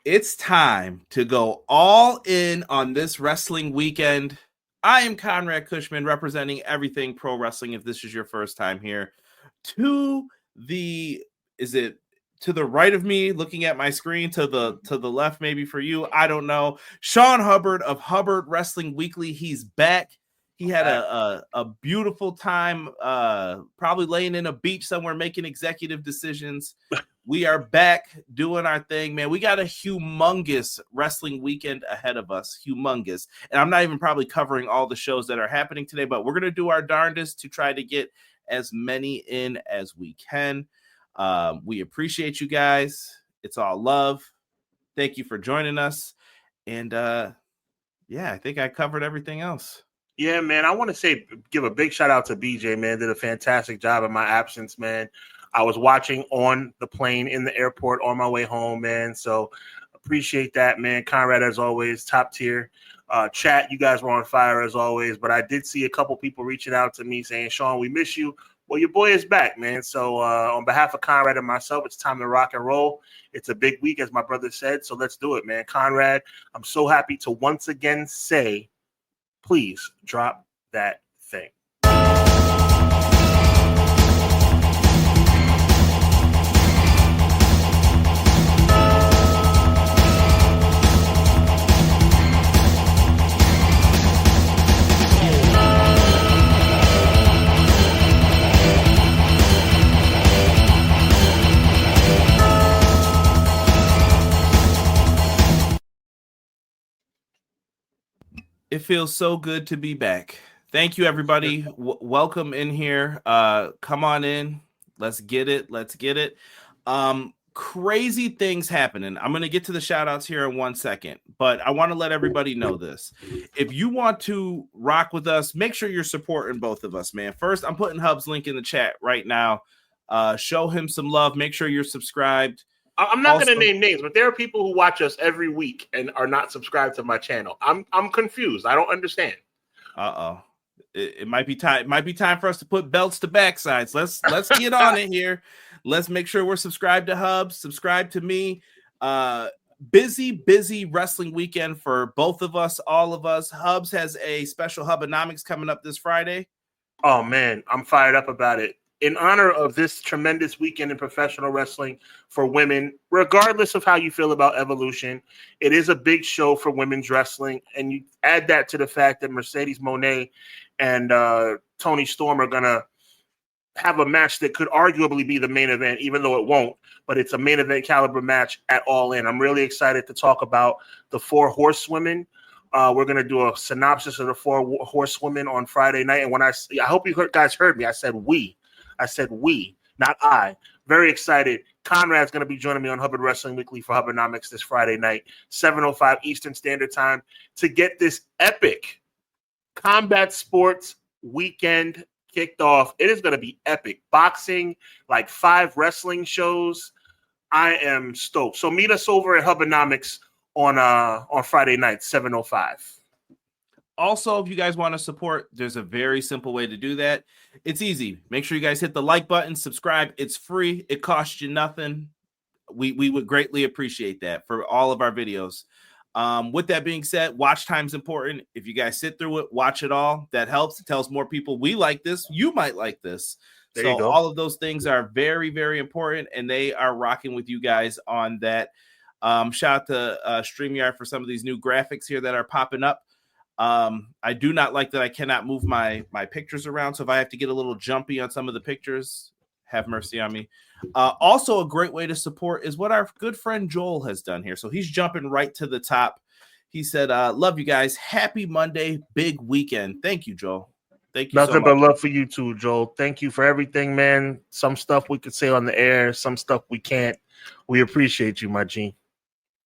It's time to go all in on this wrestling weekend. I am Conrad Cushman, representing everything pro wrestling. If this is your first time here, to the right of me, looking at my screen, to the left, maybe for you, I don't know. Sean Hubbard of Hubbard Wrestling Weekly. He's back. He had a beautiful time, probably laying in a beach somewhere, making executive decisions. We are back doing our thing, man. We got a humongous wrestling weekend ahead of us. Humongous. And I'm not even probably covering all the shows that are happening today, but we're going to do our darndest to try to get as many in as we can. We appreciate you guys. It's all love. Thank you for joining us. And I think I covered everything else. Yeah, man. I want to give a big shout out to BJ, man. Did a fantastic job in my absence, man. I was watching on the plane in the airport on my way home, man. So appreciate that, man. Conrad, as always, top tier. Chat, you guys were on fire as always. But I did see a couple people reaching out to me saying, Sean, we miss you. Well, your boy is back, man. So on behalf of Conrad and myself, it's time to rock and roll. It's a big week, as my brother said. So let's do it, man. Conrad, I'm so happy to once again say, please drop that thing. It feels so good to be back. Thank you, everybody. Welcome in here. Come on in. Let's get it. Crazy things happening. I'm going to get to the shout outs here in 1 second, but I want to let everybody know this. If you want to rock with us, make sure you're supporting both of us, man. First, I'm putting Hub's link in the chat right now. Show him some love. Make sure you're subscribed. I'm not going to name names, but there are people who watch us every week and are not subscribed to my channel. I'm confused. I don't understand. It might be time. It might be time for us to put belts to backsides. Let's get on it here. Let's make sure we're subscribed to Hub, subscribe to me. Busy wrestling weekend for both of us, all of us. Hubs has a special Hubonomics coming up this Friday. Oh man, I'm fired up about it. In honor of this tremendous weekend in professional wrestling for women, regardless of how you feel about Evolution, it is a big show for women's wrestling. And you add that to the fact that Mercedes Moné and Toni Storm are going to have a match that could arguably be the main event, even though it won't. But it's a main event caliber match at All In. I'm really excited to talk about the 4 horsewomen. We're going to do a synopsis of the 4 horsewomen on Friday night. And when I hope you guys heard me. I said we, not I. Very excited. Conrad's going to be joining me on Hubbard Wrestling Weekly for Hubonomics this Friday night, 7:05 Eastern Standard Time, to get this epic combat sports weekend kicked off. It is going to be epic. Boxing, like 5 wrestling shows. I am stoked. So meet us over at Hubonomics on Friday night, 7:05. Also, if you guys want to support, there's a very simple way to do that. It's easy. Make sure you guys hit the like button, subscribe. It's free. It costs you nothing. We would greatly appreciate that for all of our videos. With that being said, watch time's important. If you guys sit through it, watch it all. That helps. It tells more people we like this. You might like this. So all of those things are very, very important, and they are rocking with you guys on that. Shout out to StreamYard for some of these new graphics here that are popping up. I do not like that I cannot move my pictures around. So if I have to get a little jumpy on some of the pictures, have mercy on me. Also, a great way to support is what our good friend Joel has done here. So he's jumping right to the top. He said, love you guys. Happy Monday, big weekend. Thank you, Joel. Thank you. Nothing but love for you too, Joel. Thank you for everything, man. Some stuff we could say on the air, some stuff we can't. We appreciate you, my G.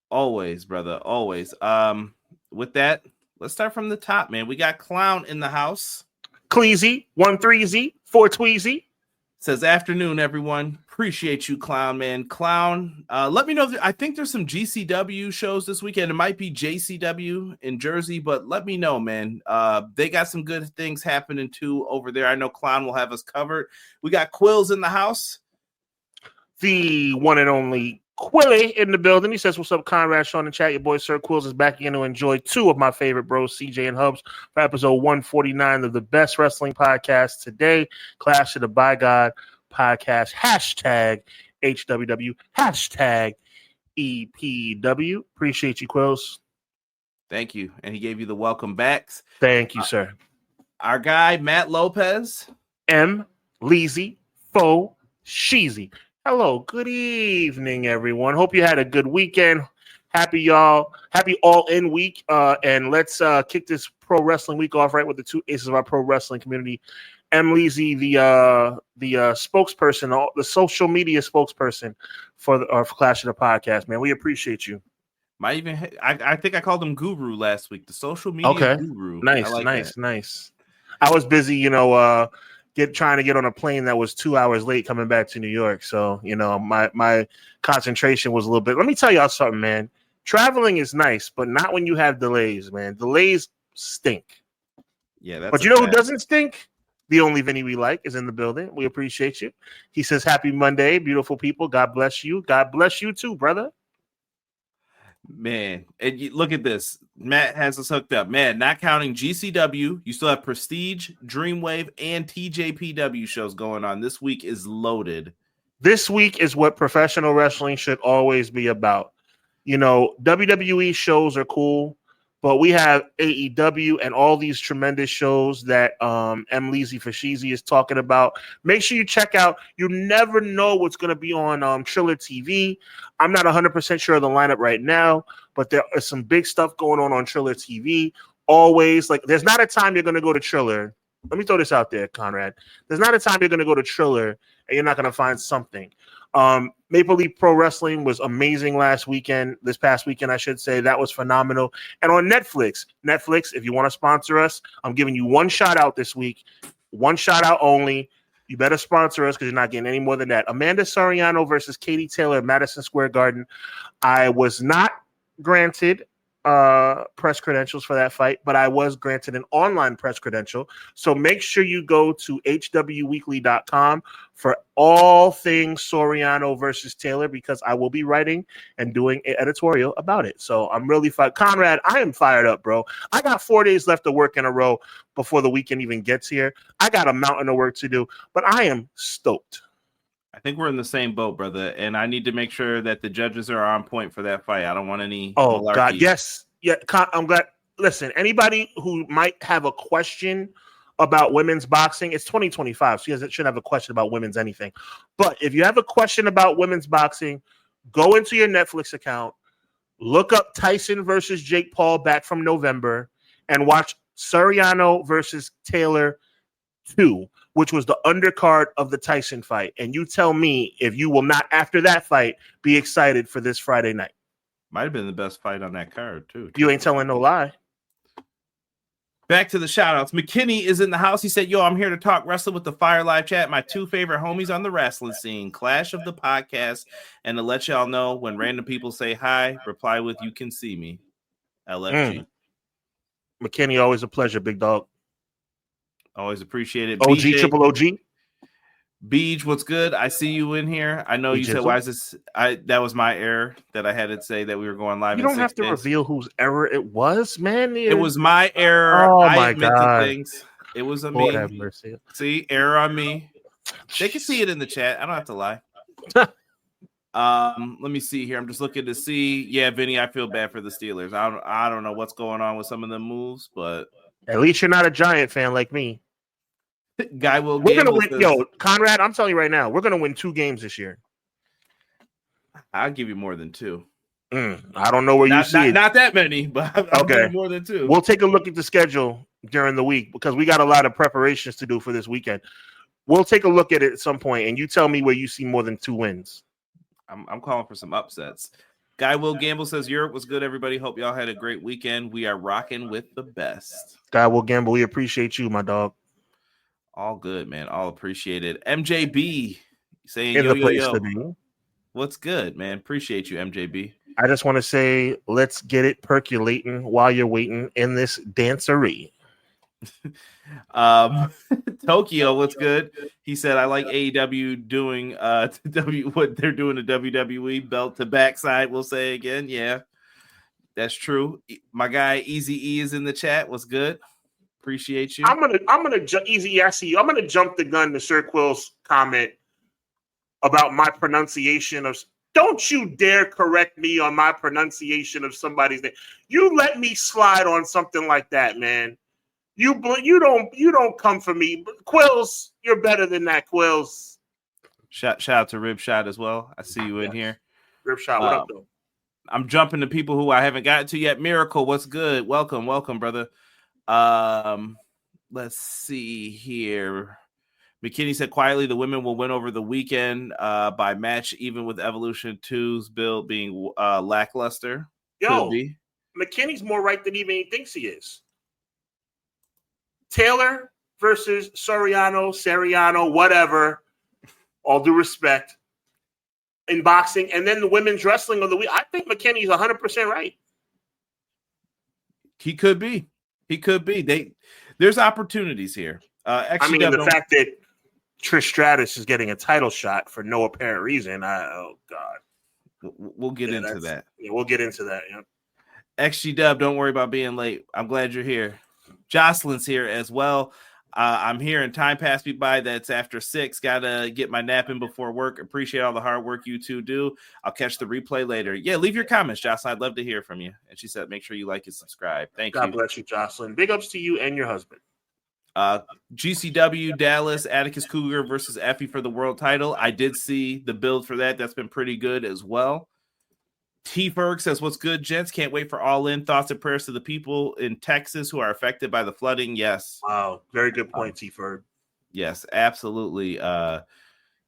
Always, brother. Always. With that, let's start from the top, man. We got Clown in the house. Cleezy, 13Z, 4 Tweezy. Says, afternoon, everyone. Appreciate you, Clown, man. Clown, let me know. I think there's some GCW shows this weekend. It might be JCW in Jersey, but let me know, man. They got some good things happening, too, over there. I know Clown will have us covered. We got Quills in the house. The one and only Quilly in the building. He says, "What's up, Conrad, Sean, and chat? Your boy Sir Quills is back again to enjoy two of my favorite bros, CJ and Hubs, for episode 149 of the best wrestling podcast today, Clash of the By God podcast. Hashtag HWW. Hashtag EPW. Appreciate you, Quills. Thank you. And he gave you the welcome backs. Thank you, sir. Our guy, Matt Lopez. M. Leezy. Fo. Sheezy. Hello, good evening, everyone. Hope you had a good weekend. Happy all in week. And let's kick this pro wrestling week off right with the two aces of our pro wrestling community. M. Leezy, the spokesperson, the social media spokesperson for Clash of the Podcast. Man, we appreciate you. I think I called him Guru last week. The social media guru. Nice. I was busy, trying to get on a plane that was 2 hours late coming back to New York. So, my concentration was a little bit. Let me tell y'all something, man. Traveling is nice, but not when you have delays, man. Delays stink. Yeah, but you know who doesn't stink? The only Vinny we like is in the building. We appreciate you. He says, "Happy Monday, beautiful people. God bless you. God bless you too, brother." Man, and look at this. Matt has us hooked up. Man, not counting GCW, you still have Prestige, Dreamwave, and TJPW shows going on. This week is loaded. This week is what professional wrestling should always be about. WWE shows are cool, but we have AEW and all these tremendous shows that M. Leezy Fashizi is talking about. Make sure you check out. You never know what's going to be on Triller TV. I'm not 100% sure of the lineup right now, but there is some big stuff going on Triller TV. Always, there's not a time you're going to go to Triller. Let me throw this out there, Conrad. There's not a time you're going to go to Triller and you're not going to find something. Maple Leaf Pro Wrestling was amazing this past weekend, I should say. That was phenomenal. And on Netflix, if you want to sponsor us, I'm giving you one shout out this week. One shout out only. You better sponsor us because you're not getting any more than that. Amanda Soriano versus Katie Taylor at Madison Square Garden. I was not granted press credentials for that fight, but I was granted an online press credential. So make sure you go to hwweekly.com for all things Soriano versus Taylor, because I will be writing and doing an editorial about it. So I'm really fired. Conrad, I am fired up, bro. I got 4 days left to work in a row before the weekend even gets here. I got a mountain of work to do, but I am stoked. I think we're in the same boat, brother, and I need to make sure that the judges are on point for that fight. I don't want any malarkey. God, yes. Yeah, I'm glad. Listen, anybody who might have a question about women's boxing, it's 2025, so you guys shouldn't have a question about women's anything. But if you have a question about women's boxing, go into your Netflix account, look up Tyson versus Jake Paul back from November, and watch Soriano versus Taylor 2, which was the undercard of the Tyson fight. And you tell me if you will not, after that fight, be excited for this Friday night. Might have been the best fight on that card, too. You ain't telling no lie. Back to the shout-outs. McKinney is in the house. He said, "Yo, I'm here to talk wrestling with the Fire Live chat. My two favorite homies on the wrestling scene, Clash of the Podcast, and to let y'all know when random people say hi, reply with, 'You can see me.' LFG." McKinney, always a pleasure, big dog. Always appreciate it. OG, BJ, triple OG. Beej, what's good? I see you in here. I know you said, "Why is this?" That was my error that I had to say that we were going live. You don't have to reveal whose error it was, man. It was my error. Oh, I my admit God. to things. It was a Lord me. have mercy. See, error on me. They can see it in the chat. I don't have to lie. Let me see here. I'm just looking to see. Yeah, Vinny, I feel bad for the Steelers. I don't know what's going on with some of the moves, but at least you're not a Giant fan like me. Guy will. We're gonna win. Yo, Conrad, I'm telling you right now, we're gonna win 2 games this year. I'll give you more than 2. I don't know where you see it. Not that many, but I'll give you more than 2. We'll take a look at the schedule during the week because we got a lot of preparations to do for this weekend. We'll take a look at it at some point, and you tell me where you see more than 2 wins. I'm calling for some upsets. Guy Will Gamble says, "Europe was good, everybody. Hope y'all had a great weekend. We are rocking with the best." Guy Will Gamble, we appreciate you, my dog. All good, man. All appreciated. MJB saying, In yo, the yo, place yo. to be. What's good, man? Appreciate you, MJB. I just want to say, let's get it percolating while you're waiting in this dancery. Tokyo, what's good? He said, I like AEW doing what they're doing to WWE, belt to backside. We'll say again. Yeah, that's true. My guy Easy E is in the chat. What's good? Appreciate you. I'm gonna Easy. I see you. I'm gonna jump the gun to Sir Quill's comment about my pronunciation of. Don't you dare correct me on my pronunciation of somebody's name. You let me slide on something like that, man. You don't come for me. Quills, you're better than that, Quills. Shout out to Rib Shot as well. I see you in here. Rib Shot, what up, though? I'm jumping to people who I haven't gotten to yet. Miracle, what's good? Welcome, brother. Let's see here. McKinney said quietly the women will win over the weekend by match, even with Evolution 2's build being lackluster. Yo, McKinney's more right than even he thinks he is. Taylor versus Soriano, whatever. All due respect. In boxing, and then the women's wrestling of the week. I think McKinney's 100% right. He could be. There's opportunities here. The fact that Trish Stratus is getting a title shot for no apparent reason. Oh God. We'll get into that. Yeah, we'll get into that. Yeah. XG Dub, don't worry about being late. I'm glad you're here. Jocelyn's here as well. I'm here and time passed me by. That's after 6. Gotta get my nap in before work. Appreciate all the hard work you two do. I'll catch the replay later. Yeah, leave your comments, Jocelyn. I'd love to hear from you. And she said, make sure you like and subscribe. Thank you. God bless you, Jocelyn. Big ups to you and your husband. GCW Dallas, Atticus Cougar versus Effie for the world title. I did see the build for that. That's been pretty good as well. T. Ferg says, what's good, gents? Can't wait for All In. Thoughts and prayers to the people in Texas who are affected by the flooding. Yes. Wow. Very good point, T. Ferg. Yes, absolutely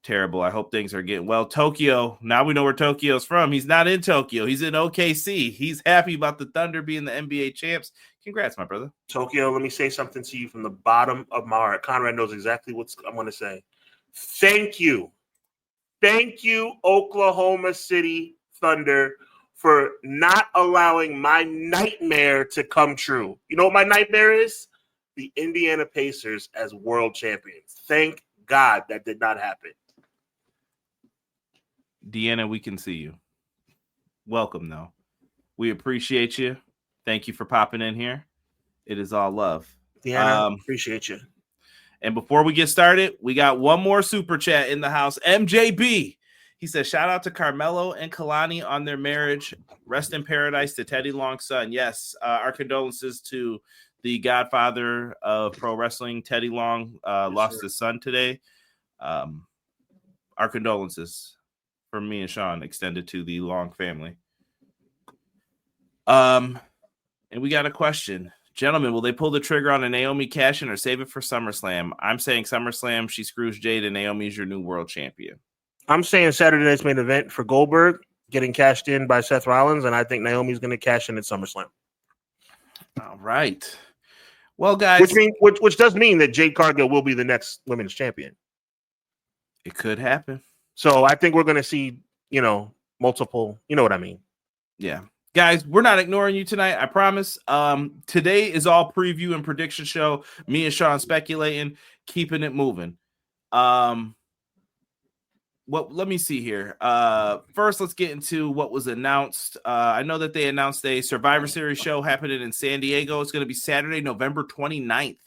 terrible. I hope things are getting well. Tokyo. Now we know where Tokyo's from. He's not in Tokyo. He's in OKC. He's happy about the Thunder being the NBA champs. Congrats, my brother. Tokyo, let me say something to you from the bottom of my heart. Conrad knows exactly what I'm going to say. Thank you. Thank you, Oklahoma City Thunder, for not allowing my nightmare to come true. You know what my nightmare is? The Indiana Pacers as world champions. Thank God that did not happen. Deanna, we can see you. Welcome, though. We appreciate you. Thank you for popping in here. It is all love. Deanna, appreciate you. And before we get started, we got one more super chat in the house. MJB. He says, shout out to Carmelo and Kalani on their marriage. Rest in paradise to Teddy Long's son. Yes, our condolences to the godfather of pro wrestling. Teddy Long lost his son today. Our condolences from me and Sean extended to the Long family. And we got a question. Gentlemen, will they pull the trigger on a Naomi cash-in or save it for SummerSlam? I'm saying SummerSlam, she screws Jade, and Naomi's your new world champion. I'm saying Saturday night's main event for Goldberg getting cashed in by Seth Rollins, and I think Naomi's going to cash in at SummerSlam. All right. Well, guys, which does mean that Jade Cargill will be the next women's champion. It could happen. So I think we're going to see, multiple. You know what I mean? Yeah, guys, we're not ignoring you tonight. I promise. Today is all preview and prediction show. Me and Sean speculating, keeping it moving. Let me see here. First, let's get into what was announced. I know that they announced a Survivor Series show happening in San Diego. It's going to be Saturday, November 29th,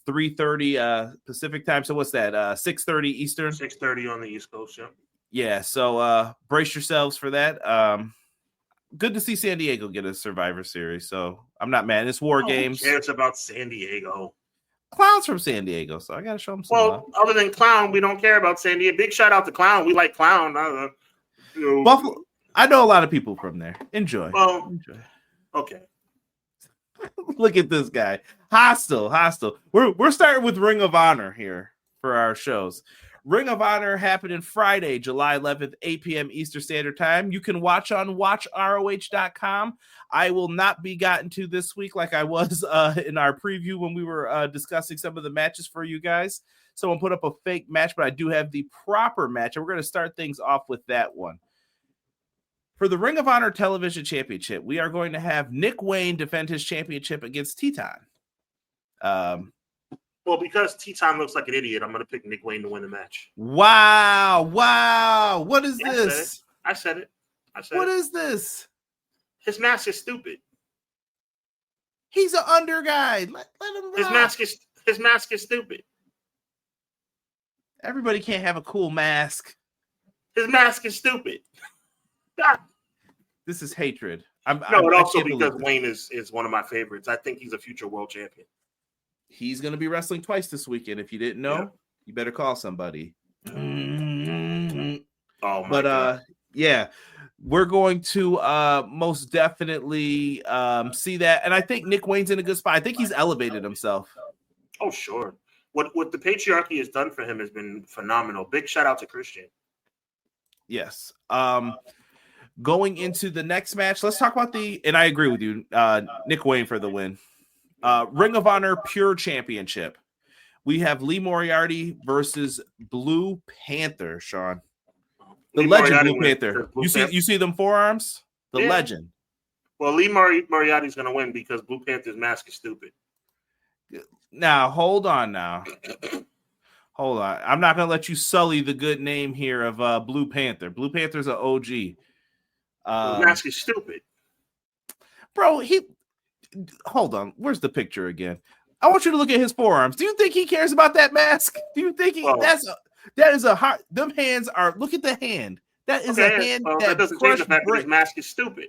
3:30 Pacific time. So what's that? 6:30 Eastern? 6:30 on the East Coast, yeah. Yeah, so brace yourselves for that. Good to see San Diego get a Survivor Series, so I'm not mad. It's War Games. Who cares about San Diego? Clown's from San Diego, so I gotta show him some love. Other than Clown, we don't care about San Diego. Big shout out to Clown. We like Clown. Buffalo. I know a lot of people from there. Enjoy. Enjoy. Okay. Look at this guy. Hostile. We're starting with Ring of Honor here for our shows. Ring of Honor happening Friday, July 11th, 8 p.m. Eastern Standard Time. You can watch on watchroh.com. I will not be gotten to this week like I was in our preview when we were discussing some of the matches for you guys. Someone put up a fake match, but I do have the proper match, and we're going to start things off with that one. For the Ring of Honor Television Championship, we are going to have Nick Wayne defend his championship against Teton. Well, because Teton looks like an idiot, I'm going to pick Nick Wayne to win the match. Wow. What is this? I said it. What is this? His mask is stupid. He's an under guy. Let him rock. His mask is stupid. Everybody can't have a cool mask. His mask is stupid. This is hatred. Also because Wayne is one of my favorites. I think he's a future world champion. He's going to be wrestling twice this weekend. If you didn't know, you better call somebody. Oh my God. Yeah, we're going to most definitely see that. And I think Nick Wayne's in a good spot. I think he's elevated himself. Oh, sure. What the patriarchy has done for him has been phenomenal. Big shout out to Christian. Yes. Going into the next match, let's talk about and I agree with you, Nick Wayne for the win. Ring of Honor Pure Championship. We have Lee Moriarty versus Blue Panther, Sean. The legend Blue Panther. You see them forearms? The legend. Well, Lee Moriarty's going to win because Blue Panther's mask is stupid. Now, hold on now. Hold on. I'm not going to let you sully the good name here of Blue Panther. Blue Panther's an OG. His mask is stupid. Bro, hold on. Where's the picture again? I want you to look at his forearms. Do you think he cares about that mask? Do you think that is a hot? Them hands are. Look at the hand. That is a hand that doesn't change the fact that his mask is stupid.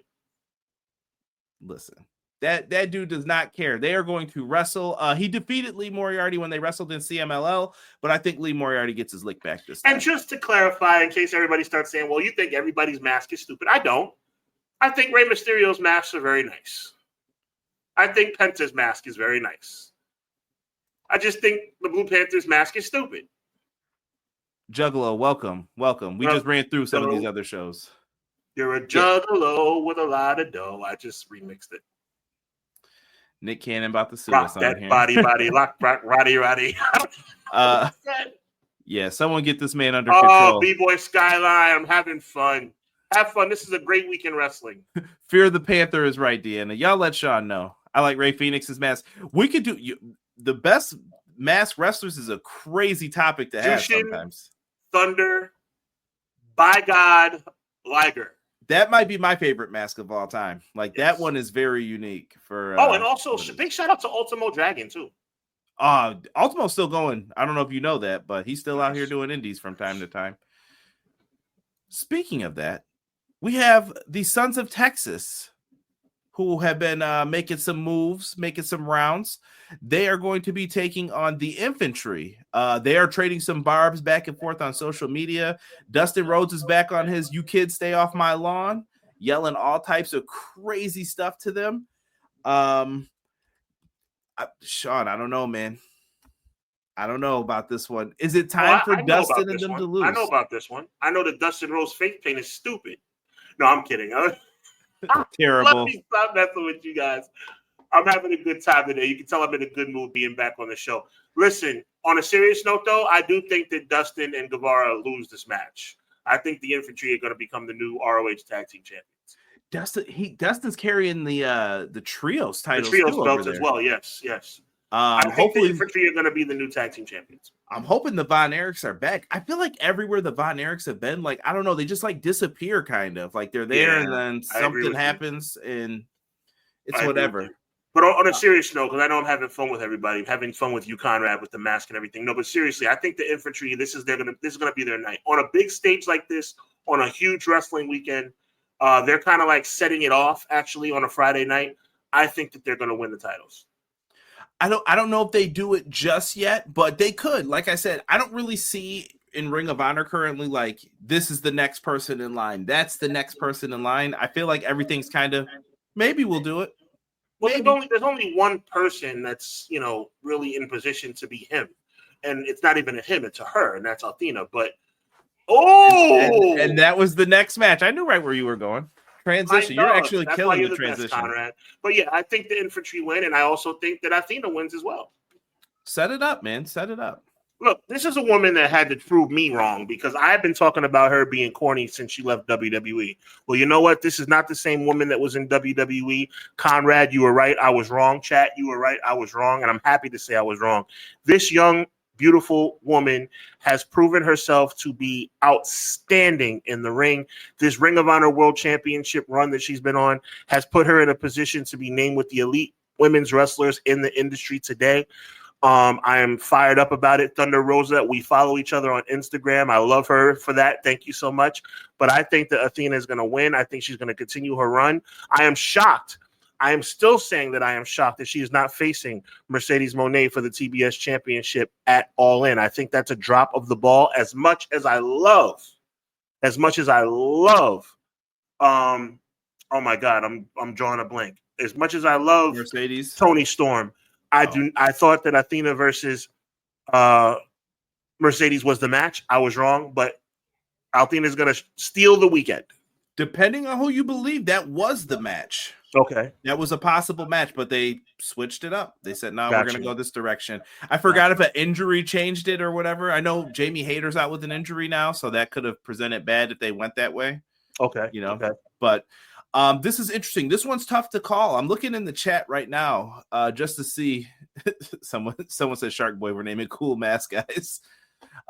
Listen, that dude does not care. They are going to wrestle. He defeated Lee Moriarty when they wrestled in CMLL, but I think Lee Moriarty gets his lick back this time. And just to clarify, in case everybody starts saying, "Well, you think everybody's mask is stupid," I don't. I think Rey Mysterio's masks are very nice. I think Penta's mask is very nice. I just think the Blue Panther's mask is stupid. Juggalo, welcome. We just ran through some of these other shows. You're a juggalo with a lot of dough. I just remixed it. Nick Cannon about the suicide. Rock that here. body, lock, roddy. Yeah, someone get this man under control. B-Boy Skyline, I'm having fun. Have fun. This is a great weekend wrestling. Fear the Panther is right, Deanna. Y'all let Sean know. I like Ray Phoenix's mask. We could do the best mask wrestlers is a crazy topic to have sometimes. Thunder, by God, Liger. That might be my favorite mask of all time. Like that one is very unique for. And also big shout out to Ultimo Dragon too. Ultimo's still going. I don't know if you know that, but he's still out here doing indies from time to time. Speaking of that, we have the Sons of Texas, who have been making some moves, making some rounds. They are going to be taking on the Infantry. They are trading some barbs back and forth on social media. Dustin Rhodes is back on his "You kids stay off my lawn," yelling all types of crazy stuff to them. Sean, I don't know, man. I don't know about this one. Is it time for Dustin and them to lose? I know about this one. I know that Dustin Rhodes' face paint is stupid. No, I'm kidding. Terrible. Let me stop messing with you guys. I'm having a good time today. You can tell I'm in a good mood being back on the show. Listen, on a serious note, though, I do think that Dustin and Guevara lose this match. I think the Infantry are going to become the new ROH Tag Team Champions. Dustin's carrying the trios titles. The trios belts as well. Yes. I think the Infantry are going to be the new Tag Team Champions. I'm hoping the Von Erichs are back. I feel like everywhere the Von Erichs have been, like, I don't know, they just like disappear kind of. Like they're there and then something happens and it's whatever. But on a serious note, because I know I'm having fun with everybody, having fun with you, Conrad, with the mask and everything. No, but seriously, I think the Infantry, this is going to be their night. On a big stage like this, on a huge wrestling weekend, they're kind of like setting it off, actually, on a Friday night. I think that they're going to win the titles. I don't know if they do it just yet, but they could. Like I said, I don't really see in Ring of Honor currently like this is the next person in line. That's the next person in line. I feel like everything's kind of maybe we'll do it. Well, there's only one person that's really in position to be him, and it's not even a him; it's a her, and that's Athena. But and that was the next match. I knew right where you were going. Transition. You're actually killing the transition. Best, Conrad. But yeah, I think the Infantry win, and I also think that Athena wins as well. Set it up, man. Set it up. Look, this is a woman that had to prove me wrong because I've been talking about her being corny since she left WWE. Well, you know what? This is not the same woman that was in WWE. Conrad, you were right. I was wrong. Chat, you were right. I was wrong. And I'm happy to say I was wrong. This young, beautiful woman has proven herself to be outstanding in the ring. This Ring of Honor World Championship run that she's been on has put her in a position to be named with the elite women's wrestlers in the industry today. I am fired up about it. Thunder Rosa, we follow each other on Instagram. I love her for that. Thank you so much. But I think that Athena is going to win. I think she's going to continue her run. I am shocked. I am still saying that I am shocked that she is not facing Mercedes Moné for the TBS championship at All In. I think that's a drop of the ball as much as I love, oh my God, I'm drawing a blank. As much as I love Mercedes Toni Storm, I thought that Athena versus Mercedes was the match. I was wrong, but Athena is going to steal the weekend. Depending on who you believe, that was the match. Okay. That was a possible match, but they switched it up. They said, no, we're going to go this direction. I forgot if an injury changed it or whatever. I know Jamie Hayter's out with an injury now, so that could have presented bad if they went that way. Okay. But this is interesting. This one's tough to call. I'm looking in the chat right now just to see. Someone said Shark Boy. We're naming cool mask guys.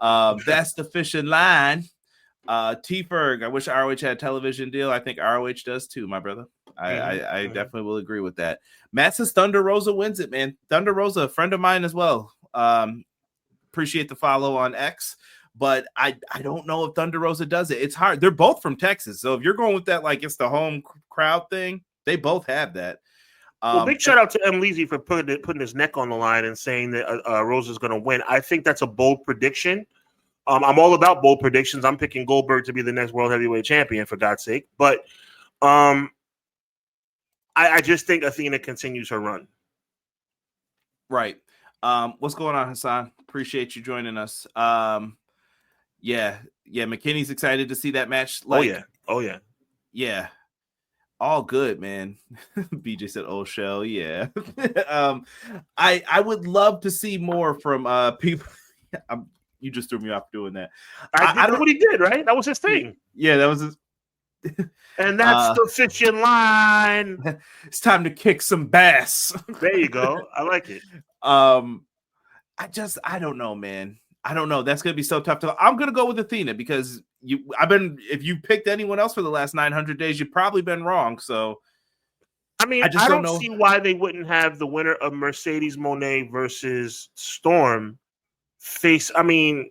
That's the fishing line. T Ferg, I wish ROH had a television deal. I think ROH does too, my brother. I definitely will agree with that. Matt says Thunder Rosa wins it, man. Thunder Rosa, a friend of mine as well. Appreciate the follow on X. But I don't know if Thunder Rosa does it. It's hard. They're both from Texas. So if you're going with that, like it's the home crowd thing, they both have that. Well, big shout out to M. Leezy for putting his neck on the line and saying that Rosa's going to win. I think that's a bold prediction. I'm all about bold predictions. I'm picking Goldberg to be the next World Heavyweight Champion, for God's sake. But I just think Athena continues her run. Right. What's going on, Hassan? Appreciate you joining us. Yeah, McKinney's excited to see that match. Oh yeah. All good, man. BJ said, "Oh, shell, yeah." I would love to see more from people. You just threw me off doing that. I don't know what he did, right? That was his thing. Yeah, that was his. And that's the fishing line. It's time to kick some bass. There you go. I like it. I don't know, man. I don't know. That's gonna be so tough to. I'm gonna go with Athena because if you picked anyone else for the last 900 days, you've probably been wrong. So, I mean, I don't see why they wouldn't have the winner of Mercedes Moné versus Storm face. I mean,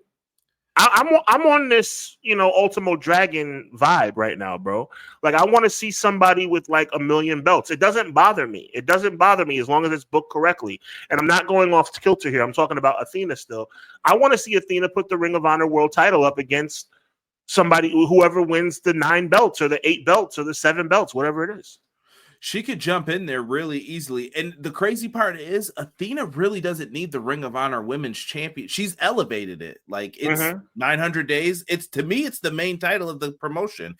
I'm on this, Ultimo Dragon vibe right now, bro. Like, I want to see somebody with like 1 million belts. It doesn't bother me. It doesn't bother me as long as it's booked correctly. And I'm not going off kilter here. I'm talking about Athena still. I want to see Athena put the Ring of Honor World title up against somebody, whoever wins the 9 belts or the 8 belts or the 7 belts, whatever it is. She could jump in there really easily. And the crazy part is Athena really doesn't need the Ring of Honor Women's Champion. She's elevated it. Like it's 900 days. To me, it's the main title of the promotion.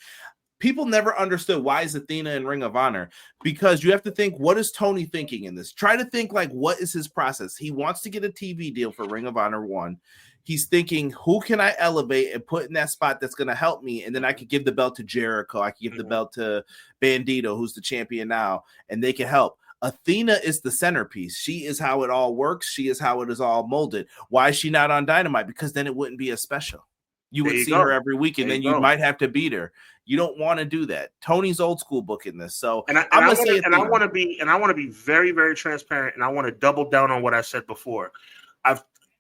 People never understood why is Athena in Ring of Honor, because you have to think, what is Tony thinking in this? Try to think like, what is his process? He wants to get a TV deal for Ring of Honor 1. He's thinking, who can I elevate and put in that spot that's going to help me? And then I could give the belt to Jericho. I could give the belt to Bandito, who's the champion now, and they can help. Athena is the centerpiece. She is how it all works. She is how it is all molded. Why is she not on Dynamite? Because then it wouldn't be a special. You would see her every week, and then you might have to beat her. You don't want to do that. Tony's old school booking this. So I want to be very, very transparent, and I want to double down on what I said before.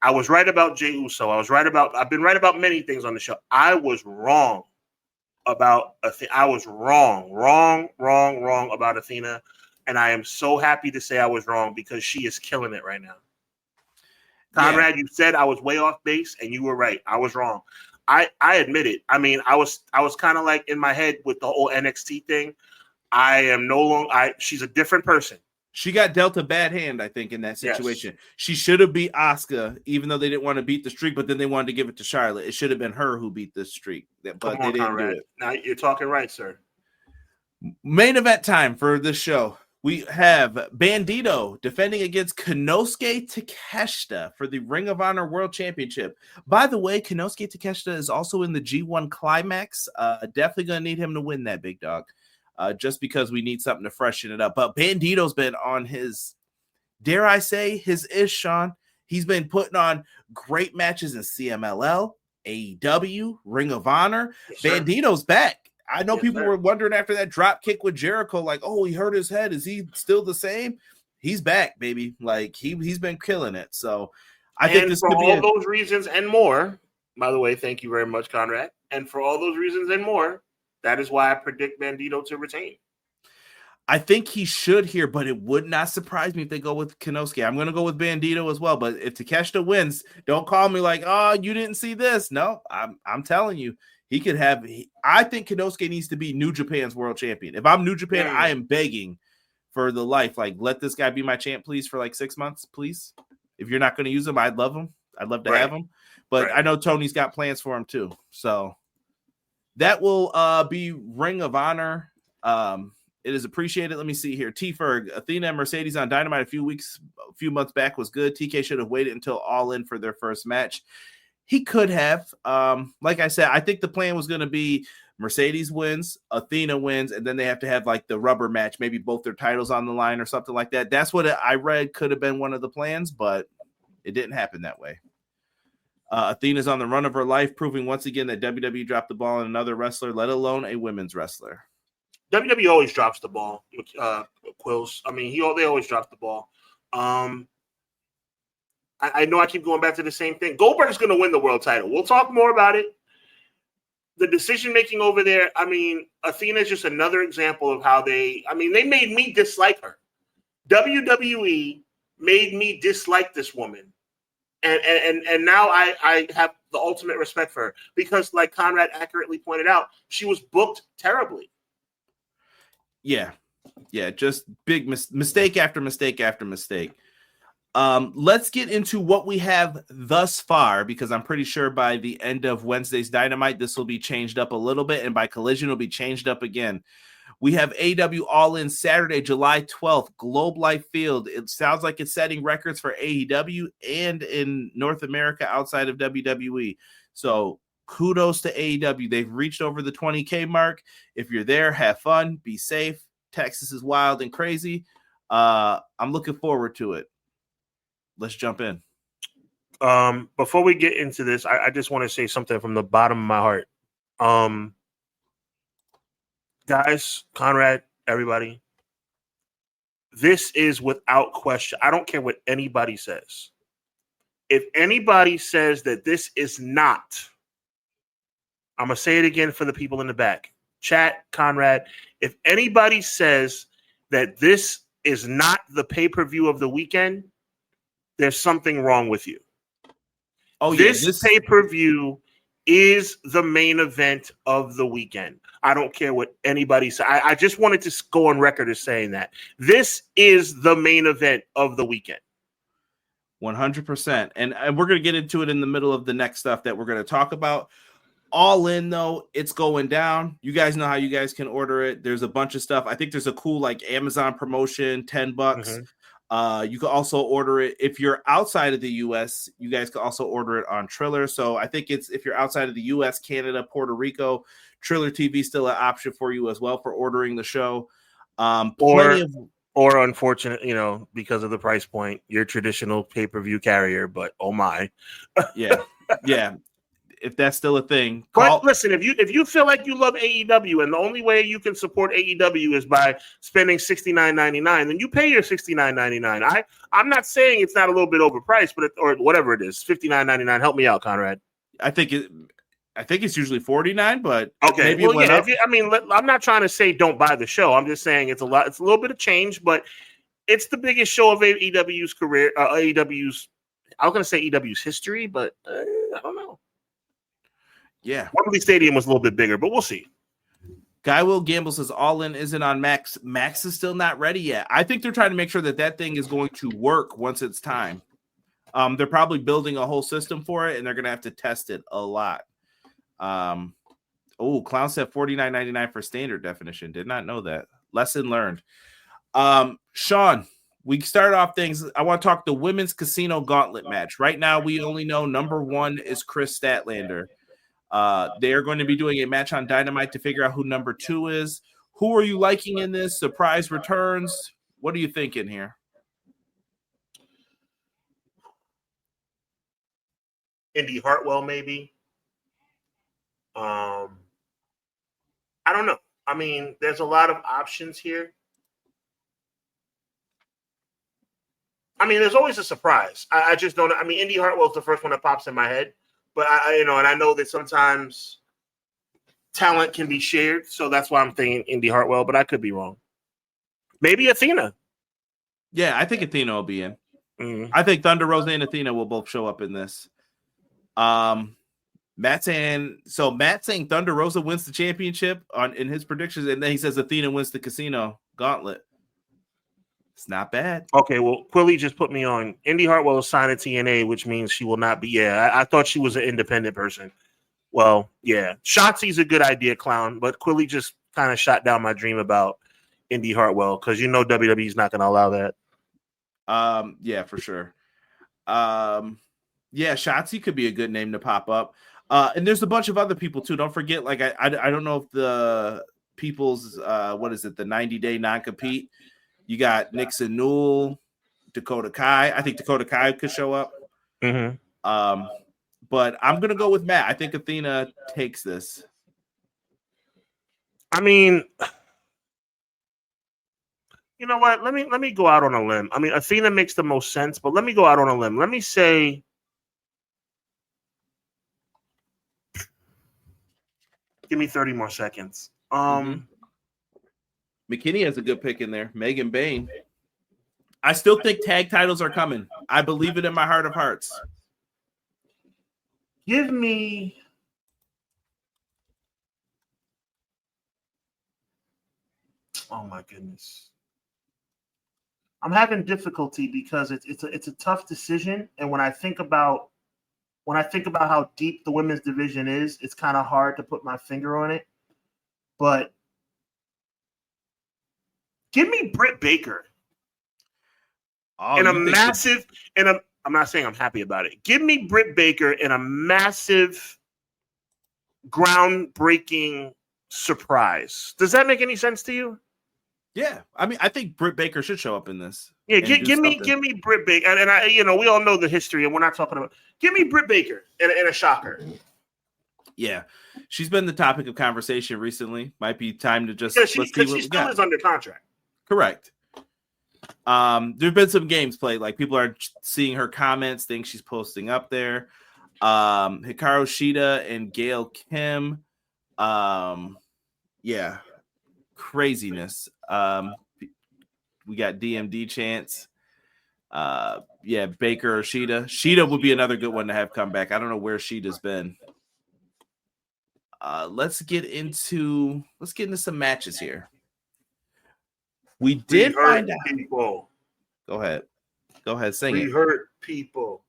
I was right about Jey Uso. I've been right about many things on the show. I was wrong about Athena. I was wrong about Athena. And I am so happy to say I was wrong because she is killing it right now. Conrad, you said I was way off base and you were right. I was wrong. I admit it. I mean, I was kind of like in my head with the whole NXT thing. I am no longer, she's a different person. She got dealt a bad hand, I think, in that situation. Yes. She should have beat Asuka, even though they didn't want to beat the streak, but then they wanted to give it to Charlotte. It should have been her who beat the streak, but they didn't do it. Now you're talking right, sir. Main event time for this show. We have Bandito defending against Konosuke Takeshita for the Ring of Honor World Championship. By the way, Konosuke Takeshita is also in the G1 Climax. Definitely going to need him to win that, big dog, just because we need something to freshen it up. But Bandito's been on his, dare I say, his ish, Sean. He's been putting on great matches in CMLL, AEW, Ring of Honor. Yes, Bandito's back. I know people were wondering after that drop kick with Jericho, like, oh, he hurt his head. Is he still the same? He's back, baby. Like, he's been killing it. So I think this could be all those reasons and more. By the way, thank you very much, Conrad. And for all those reasons and more, that is why I predict Bandito to retain. I think he should here, but it would not surprise me if they go with Konosuke. I'm going to go with Bandito as well. But if Takeshita wins, don't call me like, oh, you didn't see this. No, I'm telling you. He could have. I think Konosuke needs to be New Japan's world champion. If I'm New Japan, I am begging for the life. Like, let this guy be my champ, please, for like 6 months, please. If you're not going to use him, I'd love him. I'd love to have him. But I know Tony's got plans for him too. So that will be Ring of Honor. It is appreciated. Let me see here. T-Ferg, Athena and Mercedes on Dynamite a few months back was good. TK should have waited until All In for their first match. He could have. Like I said, I think the plan was going to be Mercedes wins, Athena wins, and then they have to have like the rubber match, maybe both their titles on the line or something like that. That's what I read could have been one of the plans, but it didn't happen that way. Athena's on the run of her life, proving once again that WWE dropped the ball on another wrestler, let alone a women's wrestler. WWE always drops the ball, Quills. I mean, they always drop the ball. I know I keep going back to the same thing. Goldberg's going to win the world title. We'll talk more about it. The decision-making over there, I mean, Athena is just another example of how they made me dislike her. WWE made me dislike this woman. And now I have the ultimate respect for her because, like Conrad accurately pointed out, she was booked terribly. Yeah, just big mistake after mistake after mistake. Let's get into what we have thus far, because I'm pretty sure by the end of Wednesday's Dynamite, this will be changed up a little bit, and by Collision, it'll be changed up again. We have AEW All In Saturday, July 12th, Globe Life Field. It sounds like it's setting records for AEW and in North America outside of WWE. So kudos to AEW. They've reached over the 20K mark. If you're there, have fun, be safe. Texas is wild and crazy. I'm looking forward to it. Let's jump in. Before we get into this, I just want to say something from the bottom of my heart. Guys, Conrad, everybody, this is without question. I don't care what anybody says. If anybody says that this is not, I'm going to say it again for the people in the back. Chat, Conrad, if anybody says that this is not the pay-per-view of the weekend, there's something wrong with you. Oh, this pay-per-view is the main event of the weekend. I don't care what anybody says. I just wanted to go on record as saying that. This is the main event of the weekend. 100%. And we're going to get into it in the middle of the next stuff that we're going to talk about. All In, though, it's going down. You guys know how you guys can order it. There's a bunch of stuff. I think there's a cool like Amazon promotion, $10. Mm-hmm. You can also order it if you're outside of the US. You guys can also order it on Triller. So I think it's if you're outside of the US, Canada, Puerto Rico, Triller TV is still an option for you as well for ordering the show. Or unfortunately, because of the price point, your traditional pay-per-view carrier. But oh my, yeah. If that's still a thing. But listen, if you feel like you love AEW and the only way you can support AEW is by spending $69.99, then you pay your $69.99. I'm not saying it's not a little bit overpriced, but or whatever it is, $59.99. Help me out, Conrad. I think it's usually $49, but okay. Maybe well, yeah. I'm not trying to say don't buy the show. I'm just saying it's a little bit of change, but it's the biggest show of AEW's career. I was going to say AEW's history, but I don't know. Yeah. Wembley Stadium was a little bit bigger, but we'll see. Guy Will Gamble says All In isn't on Max. Max is still not ready yet. I think they're trying to make sure that thing is going to work once it's time. They're probably building a whole system for it, and they're going to have to test it a lot. Clown said $49.99 for standard definition. Did not know that. Lesson learned. Sean, we start off things. I want to talk the women's casino gauntlet match. Right now, we only know number 1 is Chris Statlander. They are going to be doing a match on Dynamite to figure out who number 2 is. Who are you liking in this? Surprise returns. What are you thinking here? Indy Hartwell, maybe. I don't know. I mean, there's a lot of options here. I mean, there's always a surprise. I just don't. I mean, Indy Hartwell's the first one that pops in my head, but and I know that sometimes talent can be shared, so that's why I'm thinking Indy Hartwell. But I could be wrong. Maybe Athena. Yeah, I think Athena will be in. Mm-hmm. I think Thunder Rosa and Athena will both show up in this. Matt saying Thunder Rosa wins the championship in his predictions, and then he says Athena wins the casino gauntlet. It's not bad. Okay, well, Quilly just put me on. Indy Hartwell is signed to TNA, which means she will not be. Yeah, I thought she was an independent person. Well, yeah, Shotzi's a good idea, clown, but Quilly just kind of shot down my dream about Indy Hartwell because WWE's not going to allow that. Yeah, for sure. Yeah, Shotzi could be a good name to pop up. And there's a bunch of other people too. Don't forget, like I don't know if the people's what is it, the 90-day non-compete. You got Nixon Newell, Dakota Kai. I think Dakota Kai could show up. Mm-hmm. But I'm gonna go with Matt. I think Athena takes this. I mean, you know what? Let me go out on a limb. I mean, Athena makes the most sense, but let me go out on a limb. Let me say, give me 30 more seconds. McKinney has a good pick in there. Megan Bain. I still think tag titles are coming. I believe it in my heart of hearts. Give me oh my goodness. I'm having difficulty because it's a tough decision, and when I think about how deep the women's division is, it's kind of hard to put my finger on it. But give me Britt Baker. I'm not saying I'm happy about it. Give me Britt Baker in a massive, groundbreaking surprise. Does that make any sense to you? Yeah, I mean, I think Britt Baker should show up in this. Yeah, give me Britt Baker, and I, we all know the history, and we're not talking about. Give me Britt Baker in a shocker. Yeah, she's been the topic of conversation recently. Might be time to just she still is under contract. Correct. There've been some games played. Like people are seeing her comments, things she's posting up there. Hikaru Shida and Gail Kim. Yeah, craziness. We got DMD chance. Yeah, Baker or Shida. Shida would be another good one to have come back. I don't know where Shida's been. Let's get into some matches here. We did find out. People. Go ahead, sing it. We hurt people.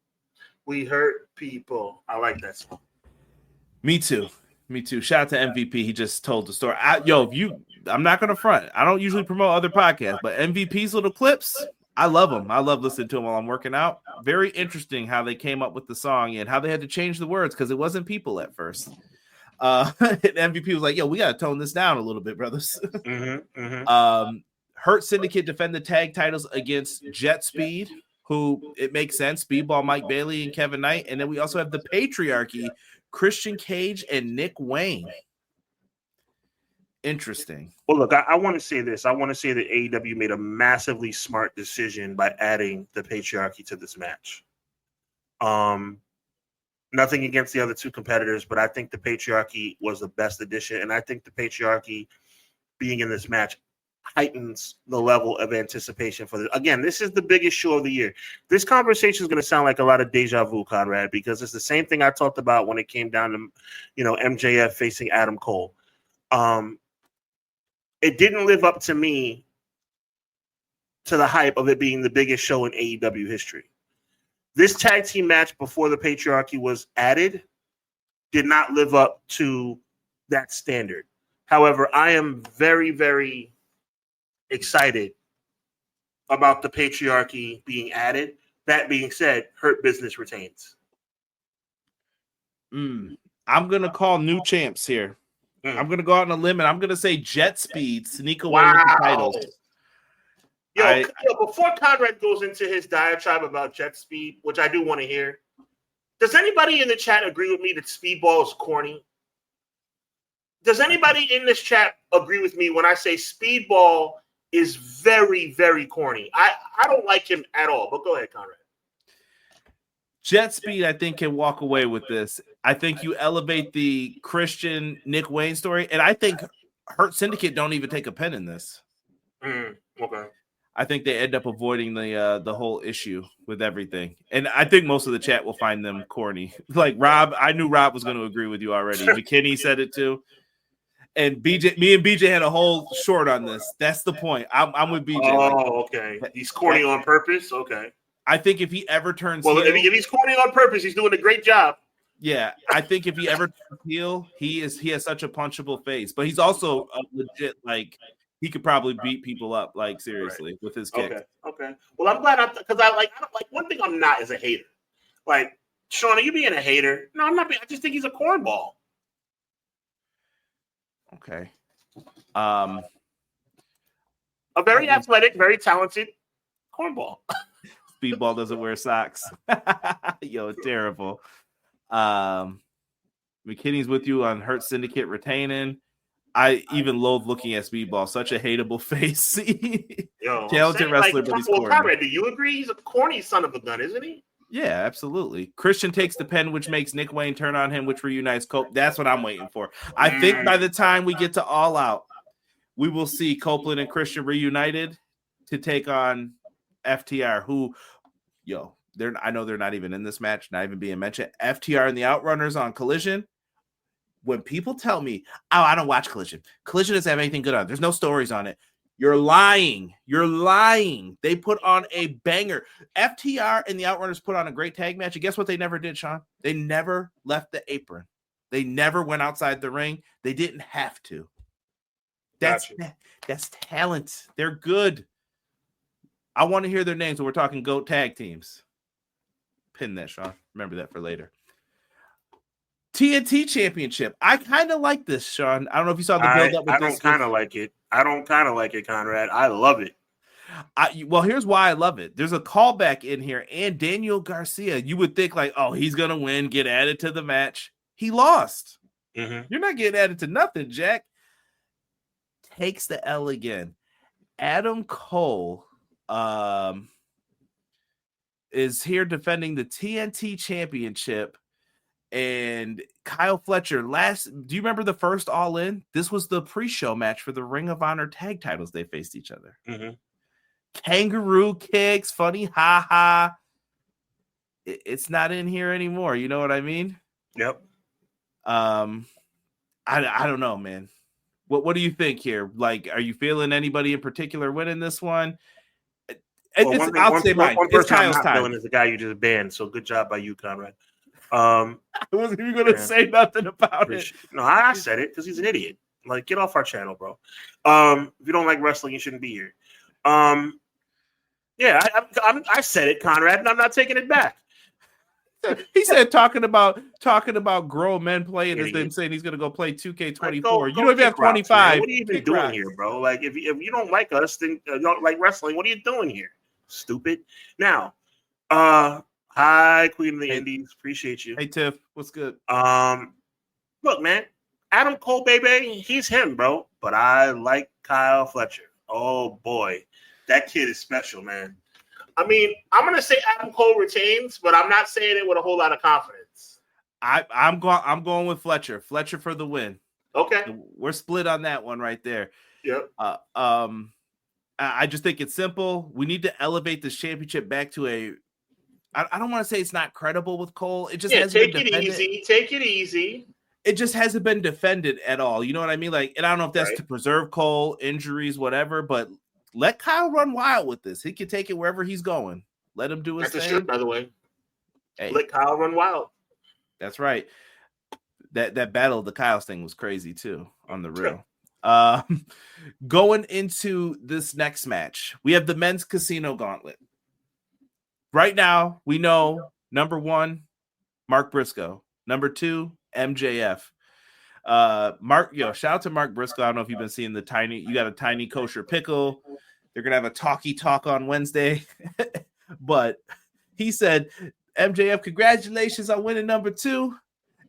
I like that song. Me too. Shout out to MVP. He just told the story. I'm not gonna front. I don't usually promote other podcasts, but MVP's little clips, I love them. I love listening to them while I'm working out. Very interesting how they came up with the song and how they had to change the words because it wasn't people at first. And MVP was like, "Yo, we gotta tone this down a little bit, brothers." Hurt Syndicate defend the tag titles against Jet Speed, who it makes sense. Speedball, Mike Bailey, and Kevin Knight. And then we also have the Patriarchy, Christian Cage and Nick Wayne. Interesting. Well, look, I want to say this. I want to say that AEW made a massively smart decision by adding the Patriarchy to this match. Nothing against the other two competitors, but I think the Patriarchy was the best addition. And I think the Patriarchy being in this match heightens the level of anticipation for this. Again, this is the biggest show of the year. This conversation is going to sound like a lot of deja vu, Conrad, because it's the same thing I talked about when it came down to, MJF facing Adam Cole. It didn't live up to me to the hype of it being the biggest show in AEW history. This tag team match before the Patriarchy was added did not live up to that standard. However, I am very, very excited about the patriarchy being added. That being said, Hurt Business retains. I'm gonna call new champs here. I'm gonna go out on a limb and I'm gonna say Jet Speed sneak away with the titles. Yo, before Conrad goes into his diatribe about Jet Speed, which I do want to hear, does anybody in the chat agree with me that Speedball is corny? Does anybody in this chat agree with me when I say Speedball is very, very corny? I don't like him at all, but go ahead, Conrad. Jet Speed, I think, can walk away with this. I think you elevate the Christian Nick Wayne story, and I think Hurt Syndicate don't even take a pen in this. Okay. I think they end up avoiding the whole issue with everything. And I think most of the chat will find them corny. Like Rob, I knew Rob was going to agree with you already. McKinney said it too. And BJ, me and BJ had a whole short on this. That's the point. I'm with BJ. Oh, okay. He's corny on purpose? Okay. I think if he ever turns heel, if he's corny on purpose, he's doing a great job. Yeah, I think if he ever turns heel, he has such a punchable face. But he's also a legit, like, he could probably beat people up, like, seriously, with his kick. Okay. Well, I'm glad because I don't like one thing I'm not is a hater. Like, Sean, are you being a hater? No, I'm not. I just think he's a cornball. Okay. A very athletic, very talented cornball. Speedball doesn't wear socks. Yo, terrible. McKinney's with you on Hurt Syndicate retaining. I even loathe looking at Speedball. Such a hateable face. Yo, talented wrestler, but he's corny. Conrad, do you agree? He's a corny son of a gun, isn't he? Yeah, absolutely. Christian takes the pen, which makes Nick Wayne turn on him, which reunites Cope. That's what I'm waiting for. I think by the time we get to All Out, we will see Copeland and Christian reunited to take on FTR, who, I know they're not even in this match, not even being mentioned. FTR and the Outrunners on Collision. When people tell me, oh, I don't watch Collision. Collision doesn't have anything good on it. There's no stories on it. You're lying. You're lying. They put on a banger. FTR and the Outrunners put on a great tag match. And guess what they never did, Sean? They never left the apron. They never went outside the ring. They didn't have to. That's talent. They're good. I want to hear their names when we're talking GOAT tag teams. Pin that, Sean. Remember that for later. TNT Championship. I kind of like this, Sean. I don't know if you saw the build-up. I don't kind of like it. I don't kind of like it, Conrad. I love it. Well, here's why I love it. There's a callback in here, and Daniel Garcia. You would think like, oh, he's going to win, get added to the match. He lost. Mm-hmm. You're not getting added to nothing, Jack. Takes the L again. Adam Cole is here defending the TNT Championship. And Kyle Fletcher, do you remember the first All In? This was the pre-show match for the Ring of Honor tag titles. They faced each other. Mm-hmm. Kangaroo kicks, funny ha. It's not in here anymore. You know what I mean? Yep. I don't know, man. What do you think here? Like, are you feeling anybody in particular winning this one? One person I'm not feeling is the guy you just banned. So good job by you, Conrad. I wasn't even going to say nothing about it. No, I said it because he's an idiot. Like, get off our channel, bro. If you don't like wrestling, you shouldn't be here. I said it, Conrad, and I'm not taking it back. He said talking about grown men playing this, then saying he's going to go play 2K24. You don't even have 25. What are you even doing here, bro? Like, if you don't like us, then you don't like wrestling. What are you doing here? Stupid. Now, hi, Queen of the Indies. Appreciate you. Hey, Tiff. What's good? Look, man. Adam Cole, baby, he's him, bro. But I like Kyle Fletcher. Oh, boy. That kid is special, man. I mean, I'm going to say Adam Cole retains, but I'm not saying it with a whole lot of confidence. I'm going with Fletcher. Fletcher for the win. Okay. We're split on that one right there. Yep. I just think it's simple. We need to elevate this championship back to I don't want to say it's not credible with Cole. It just hasn't take been it defended. easy. Take it easy. It just hasn't been defended at all. You know what I mean? Like, and I don't know if that's to preserve Cole, injuries, whatever, but let Kyle run wild with this. He can take it wherever he's going. Let him do his thing. That's a shirt, by the way. Hey, let Kyle run wild. That's right. That battle of the Kyle's thing was crazy too, on the real. Going into this next match, we have the men's casino gauntlet. Right now, we know number 1, Mark Briscoe. Number 2, MJF. Shout out to Mark Briscoe. I don't know if you've been seeing you got a tiny kosher pickle. They're gonna have a talk on Wednesday. But he said, MJF, congratulations on winning number 2.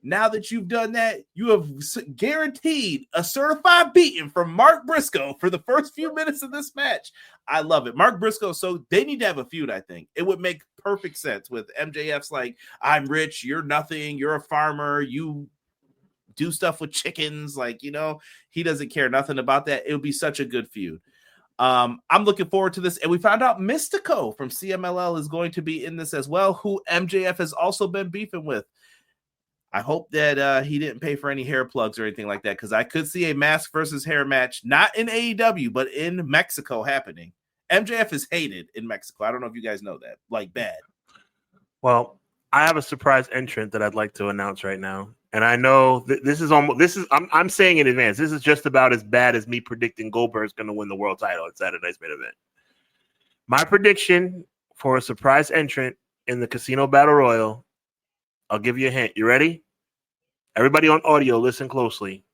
Now that you've done that, you have guaranteed a certified beating from Mark Briscoe for the first few minutes of this match. I love it. Mark Briscoe, so they need to have a feud, I think. It would make perfect sense with MJF's like, I'm rich, you're nothing, you're a farmer, you do stuff with chickens. Like, he doesn't care nothing about that. It would be such a good feud. I'm looking forward to this. And we found out Mystico from CMLL is going to be in this as well, who MJF has also been beefing with. I hope that he didn't pay for any hair plugs or anything like that, because I could see a mask versus hair match, not in AEW, but in Mexico happening. MJF is hated in Mexico. I don't know if you guys know that, like bad. Well, I have a surprise entrant that I'd like to announce right now. And I know I'm saying in advance, this is just about as bad as me predicting Goldberg's going to win the world title at Saturday's main event. My prediction for a surprise entrant in the Casino Battle Royal, I'll give you a hint. You ready? Everybody on audio, listen closely.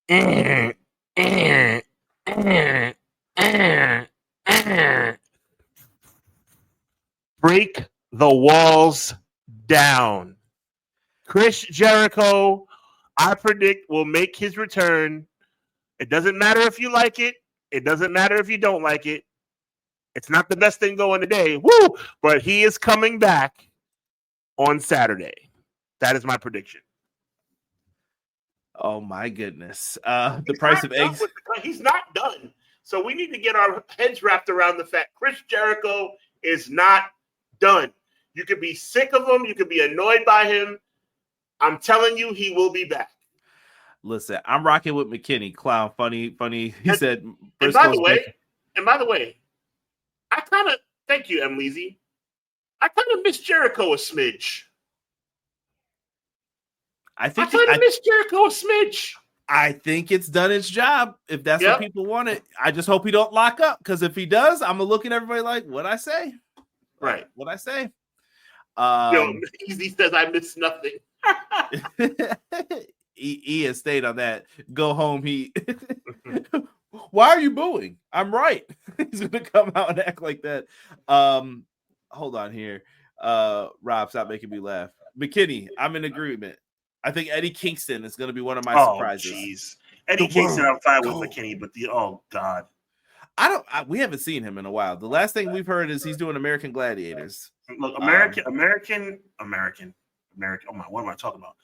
Break the walls down. Chris Jericho, I predict, will make his return. It doesn't matter if you like it. It doesn't matter if you don't like it. It's not the best thing going today. Woo! But he is coming back on Saturday. That is my prediction. Oh my goodness. The price of eggs. He's not done. So we need to get our heads wrapped around the fact Chris Jericho is not done. You could be sick of him. You could be annoyed by him. I'm telling you, he will be back. Listen, I'm rocking with McKinney. Clown, funny. He said. And by the way, I kind of thank you, M. Leezy. I kind of miss Jericho a smidge. I miss Jericho a smidge. I think it's done its job. If that's what people wanted, I just hope he don't lock up. Because if he does, I'm gonna look at everybody like, "What'd I say?" Right? What'd I say? Easy says I miss nothing. He has stayed on that. Go home. Why are you booing? I'm right. He's gonna come out and act like that. Hold on here. Rob, stop making me laugh. McKinney, I'm in agreement. I think Eddie Kingston is going to be one of my surprises. Jeez. Eddie Kingston, I'm fine with McKinney, but God. We haven't seen him in a while. The last thing we've heard is he's doing American Gladiators. Look, American. Oh my, what am I talking about?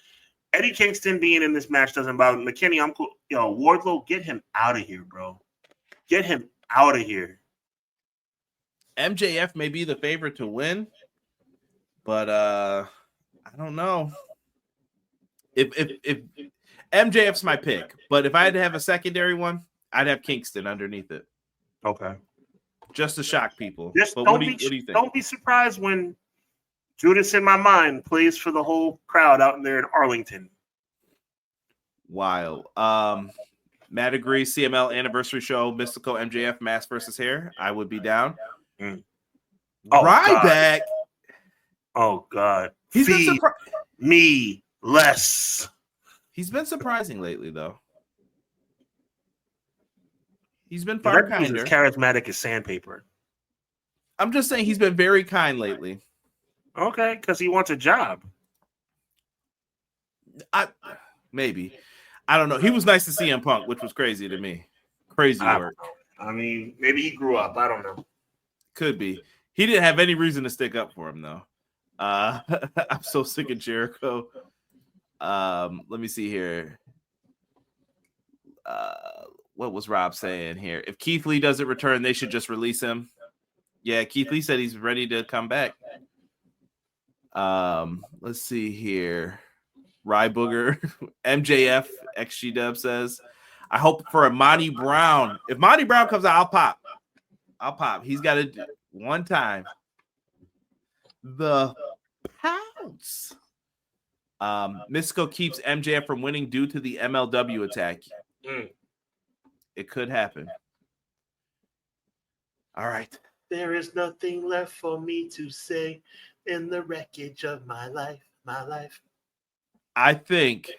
Eddie Kingston being in this match doesn't bother me. McKinney, I'm cool. Wardlow, get him out of here, bro. Get him out of here. MJF may be the favorite to win, but I don't know. If MJF's my pick, but if I had to have a secondary one, I'd have Kingston underneath it. Okay. Just to shock people. What do you think? Don't be surprised when Judas in My Mind plays for the whole crowd out in there in Arlington. Wild. Matt agrees. CML anniversary show, Mystical MJF mask versus hair. I would be down. Ryback. Oh God. He's been me less. He's been surprising lately, though. He's been far kinder. He's as charismatic as sandpaper. I'm just saying he's been very kind lately. Okay, because he wants a job. Maybe. I don't know. He was nice to see CM Punk, which was crazy to me. Crazy work. I mean, maybe he grew up. I don't know. Could be. He didn't have any reason to stick up for him, though. I'm so sick of Jericho. Let me see here. What was Rob saying here? If Keith Lee doesn't return, they should just release him. Yeah, Keith Lee said he's ready to come back. Let's see here. Rye Booger, MJF, XG Dub says, I hope for a Monty Brown. If Monty Brown comes out, I'll pop. He's got to do one time. The pounce. Mystico keeps MJF from winning due to the MLW attack. It could happen. All right. There is nothing left for me to say in the wreckage of my life. I think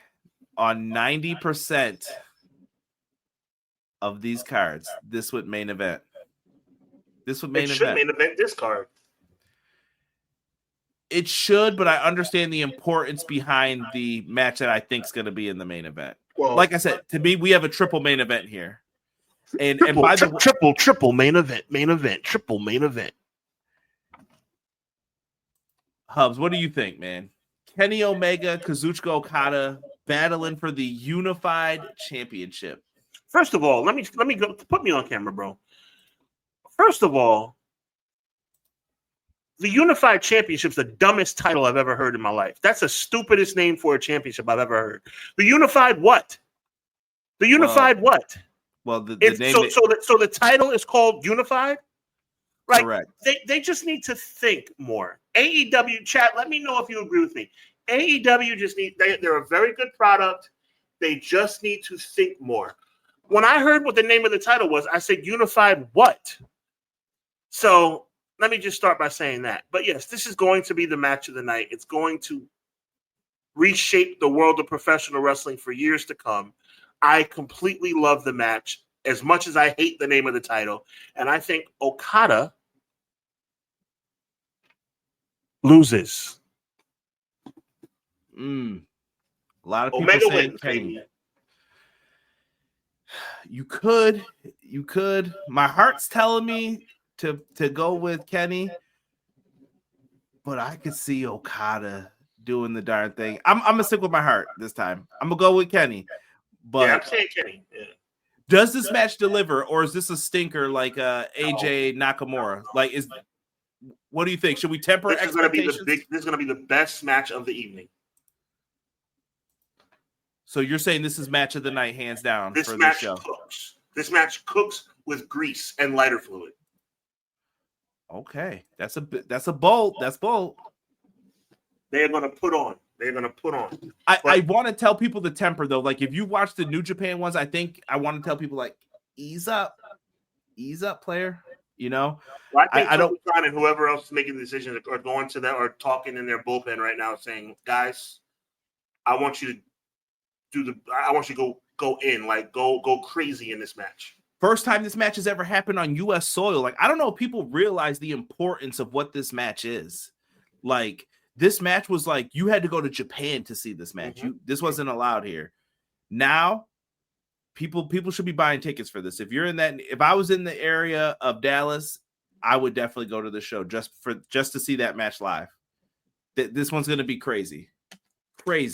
on 90% of these cards, this would main event. This would main event. It should main event this card. It should, but I understand the importance behind the match that I think is going to be in the main event. Well, like I said, to me, we have a triple main event here. And by the triple main event, triple main event. Hubs, what do you think, man? Kenny Omega, Kazuchika Okada battling for the unified championship. First of all, let me go put me on camera, bro. First of all, the unified championship's the dumbest title I've ever heard in my life. That's the stupidest name for a championship I've ever heard. The unified what? The unified what? Well, the name so the title is called Unified? Right. Correct. They just need to think more. AEW chat, let me know if you agree with me. AEW just they're a very good product. They just need to think more. When I heard what the name of the title was, I said Unified what? So let me just start by saying that. But yes, this is going to be the match of the night. It's going to reshape the world of professional wrestling for years to come. I completely love the match as much as I hate the name of the title. And I think Okada loses. A lot of people Omega saying wins, Kenny. You could. My heart's telling me to go with Kenny, but I could see Okada doing the darn thing. I'm gonna stick with my heart this time. I'm gonna go with Kenny. But yeah, I'm saying Kenny. Yeah. Does this match deliver, or is this a stinker like AJ Nakamura? Like, what do you think? Should we temper expectations? This is going to be the best match of the evening. So you're saying this is match of the night, hands down. This for match show. cooks. This match cooks with grease and lighter fluid. Okay, that's bold. That's bold. They are going to put on. I want to tell people to temper though. Like if you watch the New Japan ones, I think I want to tell people like ease up, player. You know, well, I don't. And whoever else is making the decisions are going to that or talking in their bullpen right now, saying, "Guys, I want you to go in, like go crazy in this match." First time this match has ever happened on U.S. soil. Like I don't know if people realize the importance of what this match is. Like. This match was like you had to go to Japan to see this match. Mm-hmm. This wasn't allowed here. Now, people should be buying tickets for this. If I was in the area of Dallas, I would definitely go to the show just to see that match live. This one's gonna be crazy. But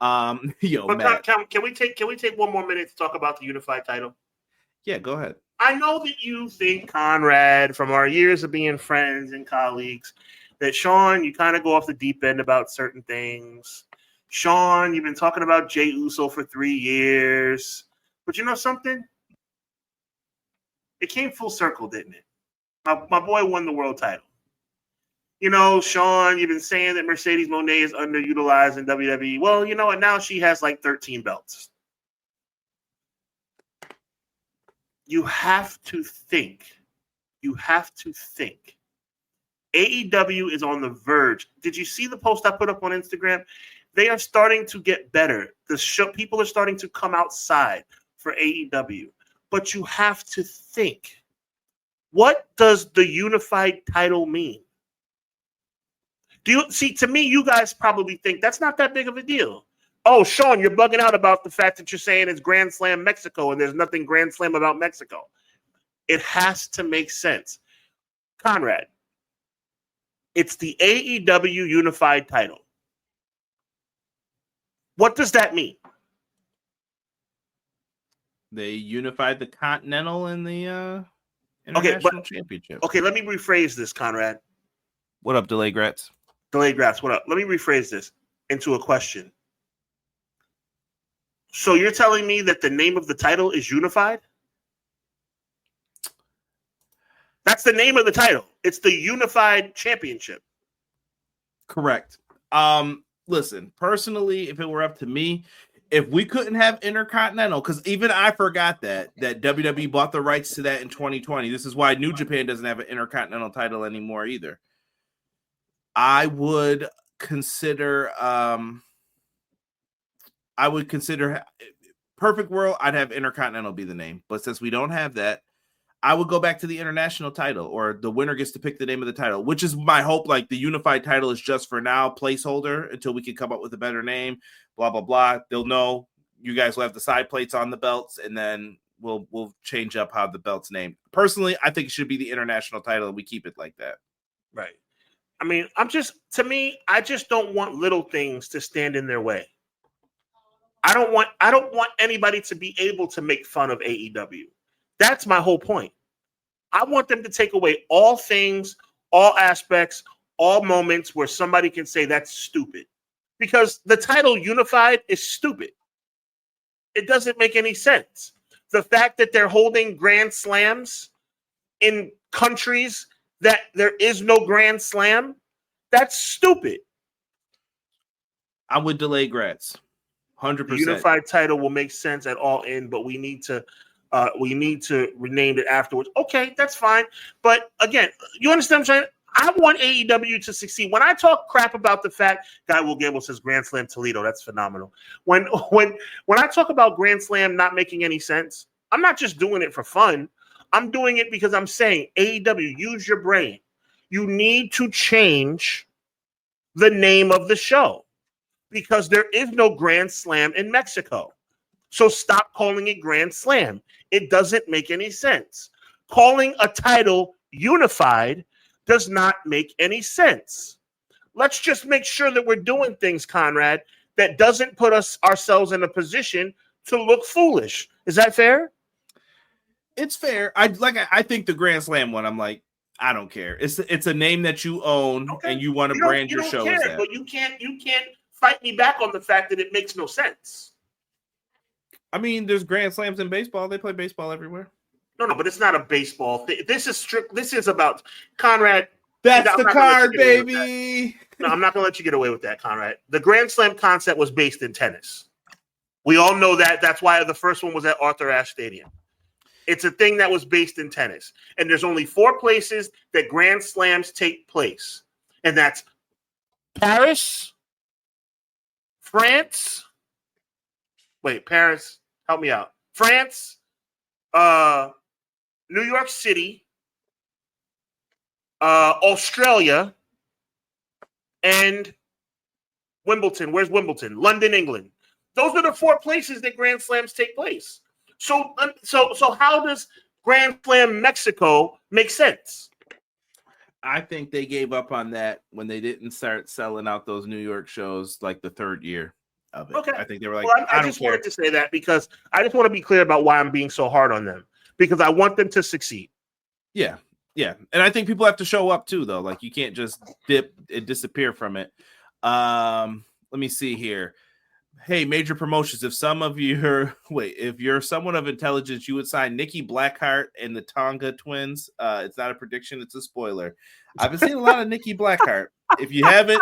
Matt, can we take one more minute to talk about the unified title? Yeah, go ahead. I know that you think, Conrad, from our years of being friends and colleagues, that Sean, you kind of go off the deep end about certain things. Sean, you've been talking about Jey Uso for 3 years. But you know something? It came full circle, didn't it? My boy won the world title. You know, Sean, you've been saying that Mercedes Moné is underutilized in WWE. Well, you know what? Now she has like 13 belts. You have to think. AEW is on the verge. Did you see the post I put up on Instagram? They are starting to get better. People are starting to come outside for AEW. But you have to think. What does the unified title mean? To me, you guys probably think that's not that big of a deal. Oh, Sean, you're bugging out about the fact that you're saying it's Grand Slam Mexico and there's nothing Grand Slam about Mexico. It has to make sense. Conrad, it's the AEW unified title. What does that mean? They unified the Continental and the International Championship. Okay, let me rephrase this, Conrad. What up, Delay Grats? Delay Grats, what up? Let me rephrase this into a question. So you're telling me that the name of the title is unified? That's the name of the title. It's the Unified Championship. Correct. Listen, personally, if it were up to me, if we couldn't have Intercontinental, because even I forgot that WWE bought the rights to that in 2020. This is why New Japan doesn't have an Intercontinental title anymore either. I would consider perfect world, I'd have Intercontinental be the name. But since we don't have that, I would go back to the international title, or the winner gets to pick the name of the title, which is my hope. Like, the unified title is just for now, placeholder until we can come up with a better name, blah, blah, blah. They'll know. You guys will have the side plates on the belts, and then we'll change up how the belt's named. Personally, I think it should be the international title, and we keep it like that. Right. I mean, I just don't want little things to stand in their way. I don't want anybody to be able to make fun of AEW. That's my whole point. I want them to take away all things, all aspects, all moments where somebody can say that's stupid. Because the title unified is stupid. It doesn't make any sense. The fact that they're holding Grand Slams in countries that there is no Grand Slam, that's stupid. I would delay grads. 100%. The unified title will make sense at all in, but we need to rename it afterwards. Okay, that's fine. But again, you understand what I'm saying? I want AEW to succeed. When I talk crap about the fact, Guy Will Gamble says Grand Slam Toledo, that's phenomenal. When I talk about Grand Slam not making any sense, I'm not just doing it for fun. I'm doing it because I'm saying, AEW, use your brain. You need to change the name of the show because there is no Grand Slam in Mexico. So stop calling it Grand Slam. It doesn't make any sense. Calling a title unified does not make any sense. Let's just make sure that we're doing things, Conrad, that doesn't put ourselves in a position to look foolish. Is that fair? It's fair. I think the Grand Slam one, I'm like, I don't care. It's a name that you own, and you want to brand your show as that. But you can't fight me back on the fact that it makes no sense. I mean, there's Grand Slams in baseball. They play baseball everywhere. No, but it's not a baseball thing. This is strict. This is about Conrad. That's the card, baby. No, I'm not going to let you get away with that, Conrad. The Grand Slam concept was based in tennis. We all know that. That's why the first one was at Arthur Ashe Stadium. It's a thing that was based in tennis. And there's only 4 places that Grand Slams take place. And that's Paris, France. Wait, Paris, help me out. France, New York City, Australia, and Wimbledon. Where's Wimbledon? London, England. Those are the 4 places that Grand Slams take place. So how does Grand Slam Mexico make sense? I think they gave up on that when they didn't start selling out those New York shows like the 3rd year of it. Okay. I think they were like, well, I just wanted to say that because I just want to be clear about why I'm being so hard on them, because I want them to succeed. Yeah. Yeah. And I think people have to show up too, though. Like, you can't just dip and disappear from it. Let me see here. Hey, major promotions. If you're someone of intelligence, you would sign Nikki Blackheart and the Tonga twins. It's not a prediction, it's a spoiler. I've been seeing a lot of Nikki Blackheart. If you haven't,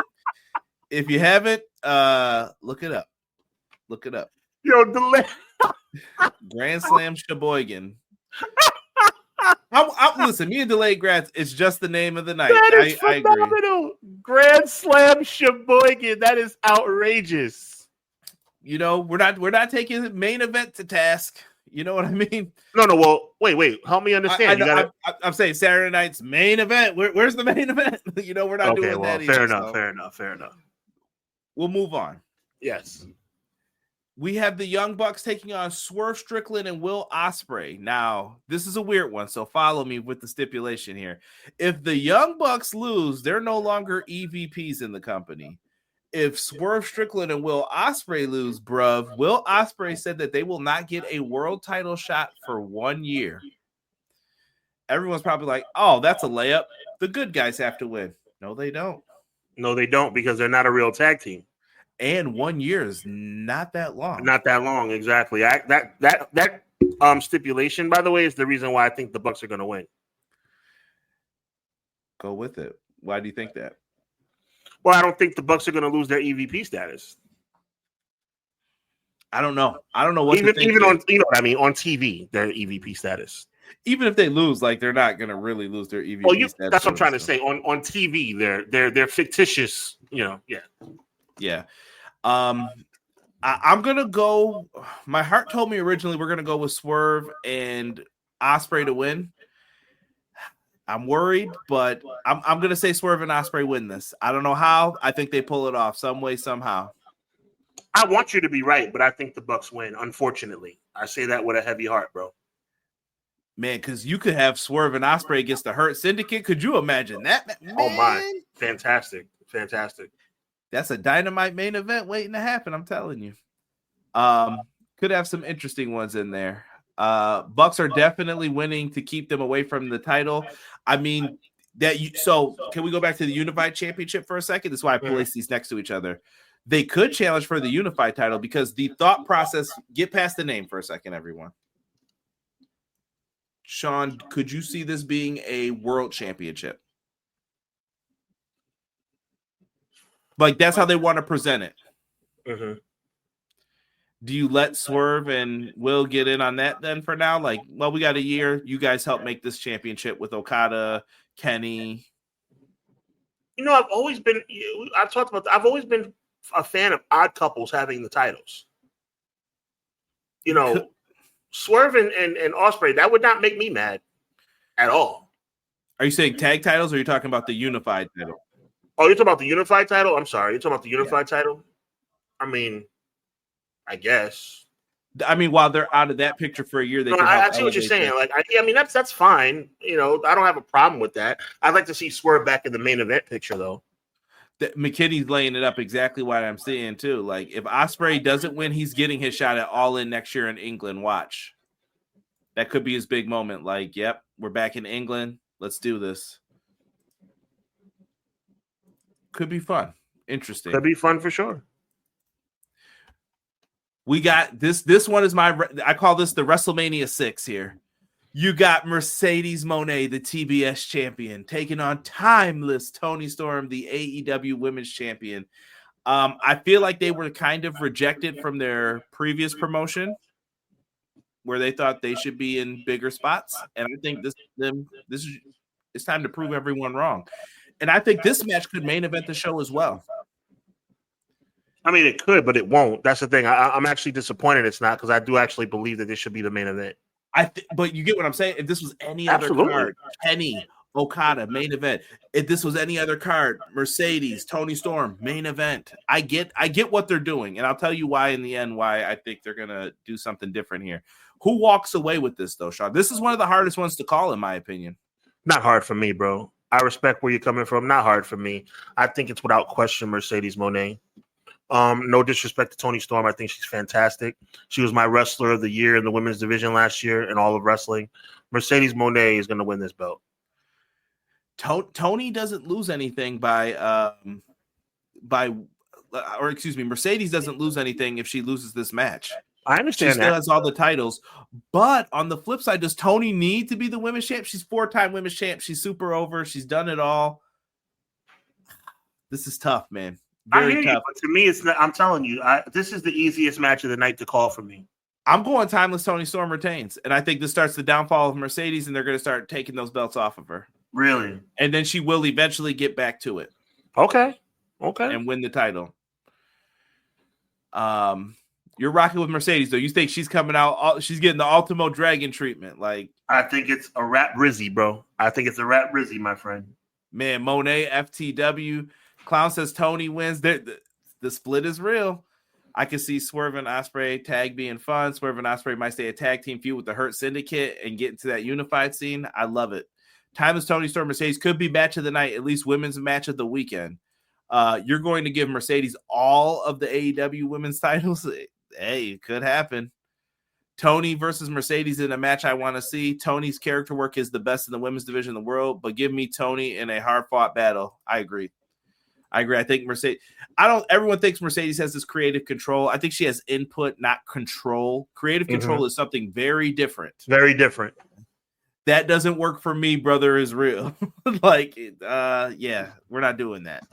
look it up. Look it up. Yo, Grand Slam Sheboygan. Listen, me and Delayed Grads, it's just the name of the night. That is phenomenal. I agree. Grand Slam Sheboygan. That is outrageous. You know, we're not taking the main event to task. You know what I mean? No. Well, wait. Help me understand. I'm saying Saturday night's main event. Where's the main event? You know, we're not doing that either. Fair enough. We'll move on. Yes. We have the Young Bucks taking on Swerve Strickland and Will Ospreay. Now, this is a weird one, so follow me with the stipulation here. If the Young Bucks lose, they're no longer EVPs in the company. If Swerve Strickland and Will Ospreay lose, bruv, Will Ospreay said that they will not get a world title shot for 1 year. Everyone's probably like, oh, that's a layup. The good guys have to win. No, they don't. No, they don't, because they're not a real tag team. And 1 year is not that long. Not that long, exactly. That stipulation, by the way, is the reason why I think the Bucks are going to win. Go with it. Why do you think that? Well, I don't think the Bucks are going to lose their EVP status. I don't know. I don't know what even to think even here. on what I mean on TV, their EVP status. Even if they lose, like they're not gonna really lose their EVP status. That's what I'm trying to say. On TV, they're fictitious. Yeah. Yeah. I'm gonna go. My heart told me originally we're gonna go with Swerve and Ospreay to win. I'm worried, but I'm gonna say Swerve and Ospreay win this. I don't know how. I think they pull it off some way, somehow. I want you to be right, but I think the Bucks win. Unfortunately, I say that with a heavy heart, bro. Man, because you could have Swerve and Ospreay against the Hurt Syndicate. Could you imagine that? Man, oh my, fantastic. That's a dynamite main event waiting to happen. I'm telling you. Could have some interesting ones in there. Bucks are definitely winning to keep them away from the title. I mean, so can we go back to the Unified Championship for a second? That's why I place these next to each other. They could challenge for the Unified title because the thought process, get past the name for a second, everyone. Sean, could you see this being a world championship? Like, that's how they want to present it. Mm-hmm. Do you let Swerve and Will get in on that then for now? Like, well, we got a year. You guys help make this championship with Okada, Kenny. I've always been a fan of odd couples having the titles. Swerve and Ospreay, that would not make me mad at all. Are you saying tag titles or are you talking about the unified title? Oh, you're talking about the unified title? I'm sorry. You're talking about the unified title? I mean, I guess. I mean, while they're out of that picture for a year, they can I see what you're saying. Like, I mean, that's fine. I don't have a problem with that. I'd like to see Swerve back in the main event picture, though. McKinney's laying it up exactly what I'm seeing too. Like, if Ospreay doesn't win, he's getting his shot at All In next year in England. Watch, that could be his big moment. Like, yep, we're back in England. Let's do this. Could be fun. Interesting. Could be fun for sure. We got this. This one is I call this the WrestleMania 6 here. You got Mercedes Moné, the TBS champion, taking on timeless Toni Storm, the AEW Women's Champion. I feel like they were kind of rejected from their previous promotion, where they thought they should be in bigger spots, and I think it's time to prove everyone wrong. And I think this match could main event the show as well. I mean, it could, but it won't. That's the thing. I'm actually disappointed it's not, because I do actually believe that this should be the main event. But you get what I'm saying? If this was any other card, Kenny, Okada, main event. If this was any other card, Mercedes, Toni Storm, main event. I get what they're doing, and I'll tell you why in the end, why I think they're gonna do something different here. Who walks away with this though, Sean? This is one of the hardest ones to call, in my opinion. Not hard for me, bro. I respect where you're coming from. Not hard for me. I think it's without question Mercedes Moné. No disrespect to Toni Storm. I think she's fantastic. She was my wrestler of the year in the women's division last year in all of wrestling. Mercedes Moné is going to win this belt. Toni doesn't lose anything Mercedes doesn't lose anything if she loses this match. I understand she still has all the titles. But on the flip side, does Toni need to be the women's champ? She's 4-time women's champ. She's super over. She's done it all. This is tough, man. Very I hear tough. you, but to me, it's not, I'm telling you, this is the easiest match of the night to call for me. I'm going timeless Toni Storm retains. And I think this starts the downfall of Mercedes, and they're going to start taking those belts off of her. Really? And then she will eventually get back to it. Okay. And win the title. You're rocking with Mercedes, though. You think she's coming out, she's getting the Ultimo Dragon treatment. Like, I think it's a Rat Rizzy, bro. I think it's a Rat Rizzy, my friend. Man, Monet, FTW. Clown says Toni wins. The split is real. I can see Swerve and Ospreay tag being fun. Swerve and Ospreay might stay a tag team feud with the Hurt Syndicate and get into that unified scene. I love it. Timeless Toni Storm Mercedes could be match of the night, at least women's match of the weekend. You're going to give Mercedes all of the AEW women's titles. Hey, it could happen. Toni versus Mercedes in a match I want to see. Toni's character work is the best in the women's division in the world, but give me Toni in a hard-fought battle. I agree. I think Mercedes. Everyone thinks Mercedes has this creative control. I think she has input, not control. Creative control is something very different. Very different. That doesn't work for me, brother, is real. Yeah, we're not doing that.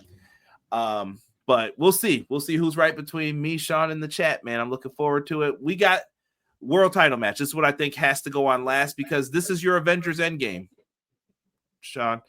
But we'll see. We'll see who's right between me, Sean, and the chat, man. I'm looking forward to it. We got world title match. This is what I think has to go on last because this is your Avengers Endgame, Sean.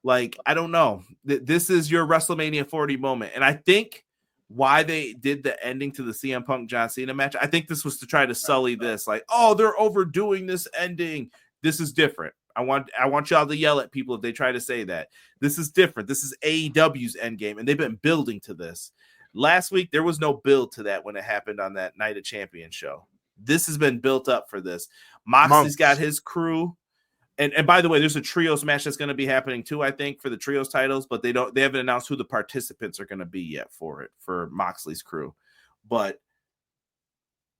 Like, I don't know. This is your WrestleMania 40 moment. And I think why they did the ending to the CM Punk John Cena match, I think this was to try to sully this. Like, oh, they're overdoing this ending. This is different. I want y'all to yell at people if they try to say that. This is different. This is AEW's Endgame, and they've been building to this. Last week, there was no build to that when it happened on that Night of Champions show. This has been built up for this. Moxley's got his crew. And by the way, there's a trios match that's going to be happening too, I think, for the trios titles, but they haven't announced who the participants are going to be yet for it, for Moxley's crew. But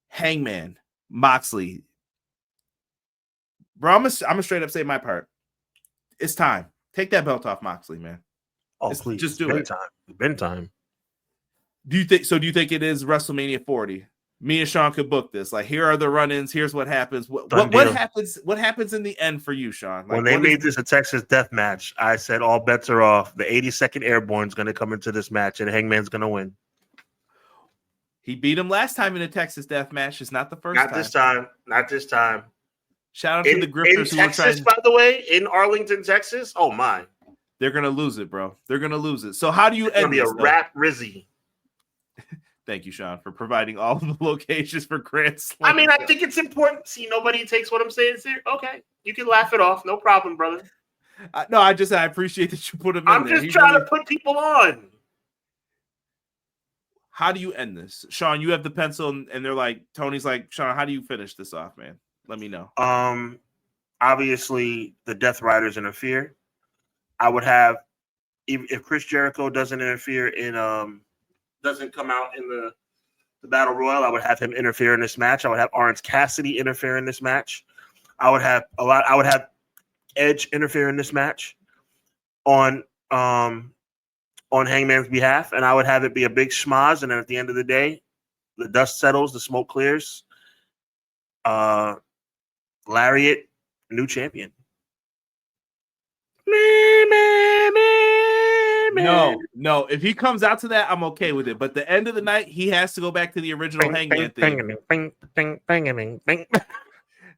Hangman, Moxley, bro, I'm gonna straight up say my part. It's time. Take that belt off Moxley, man. Oh, please. Just do it. It's been time. Do you think it is WrestleMania 40? Me and Sean could book this. Like, here are the run-ins. Here's what happens. What happens? What happens in the end for you, Sean? Like, when they made this a Texas death match, I said all bets are off. The 82nd Airborne's going to come into this match, and Hangman's going to win. He beat him last time in a Texas death match. It's not the first time. Not this time. Shout out to the grifters in Texas, by the way, in Arlington, Texas. Oh my! They're gonna lose it, bro. They're gonna lose it. So how do you end this? It's gonna be a rap Rizzy. Thank you, Sean, for providing all of the locations for Grand Slam. I mean, I think it's important. See, nobody takes what I'm saying serious. Okay, you can laugh it off. No problem, brother. No, I appreciate that you put him in I'm there. just trying to put people on. How do you end this? Sean, you have the pencil, and they're like, Tony's like, Sean, how do you finish this off, man? Let me know. Obviously, the Death Riders interfere. I would have, if Chris Jericho doesn't interfere doesn't come out in the Battle Royal, I would have him interfere in this match. I would have Orange Cassidy interfere in this match. I would have Edge interfere in this match on Hangman's behalf, and I would have it be a big schmoz, and then at the end of the day, the dust settles, the smoke clears. Lariat, new champion. No. If he comes out to that, I'm okay with it. But the end of the night, he has to go back to the original Hangman thing.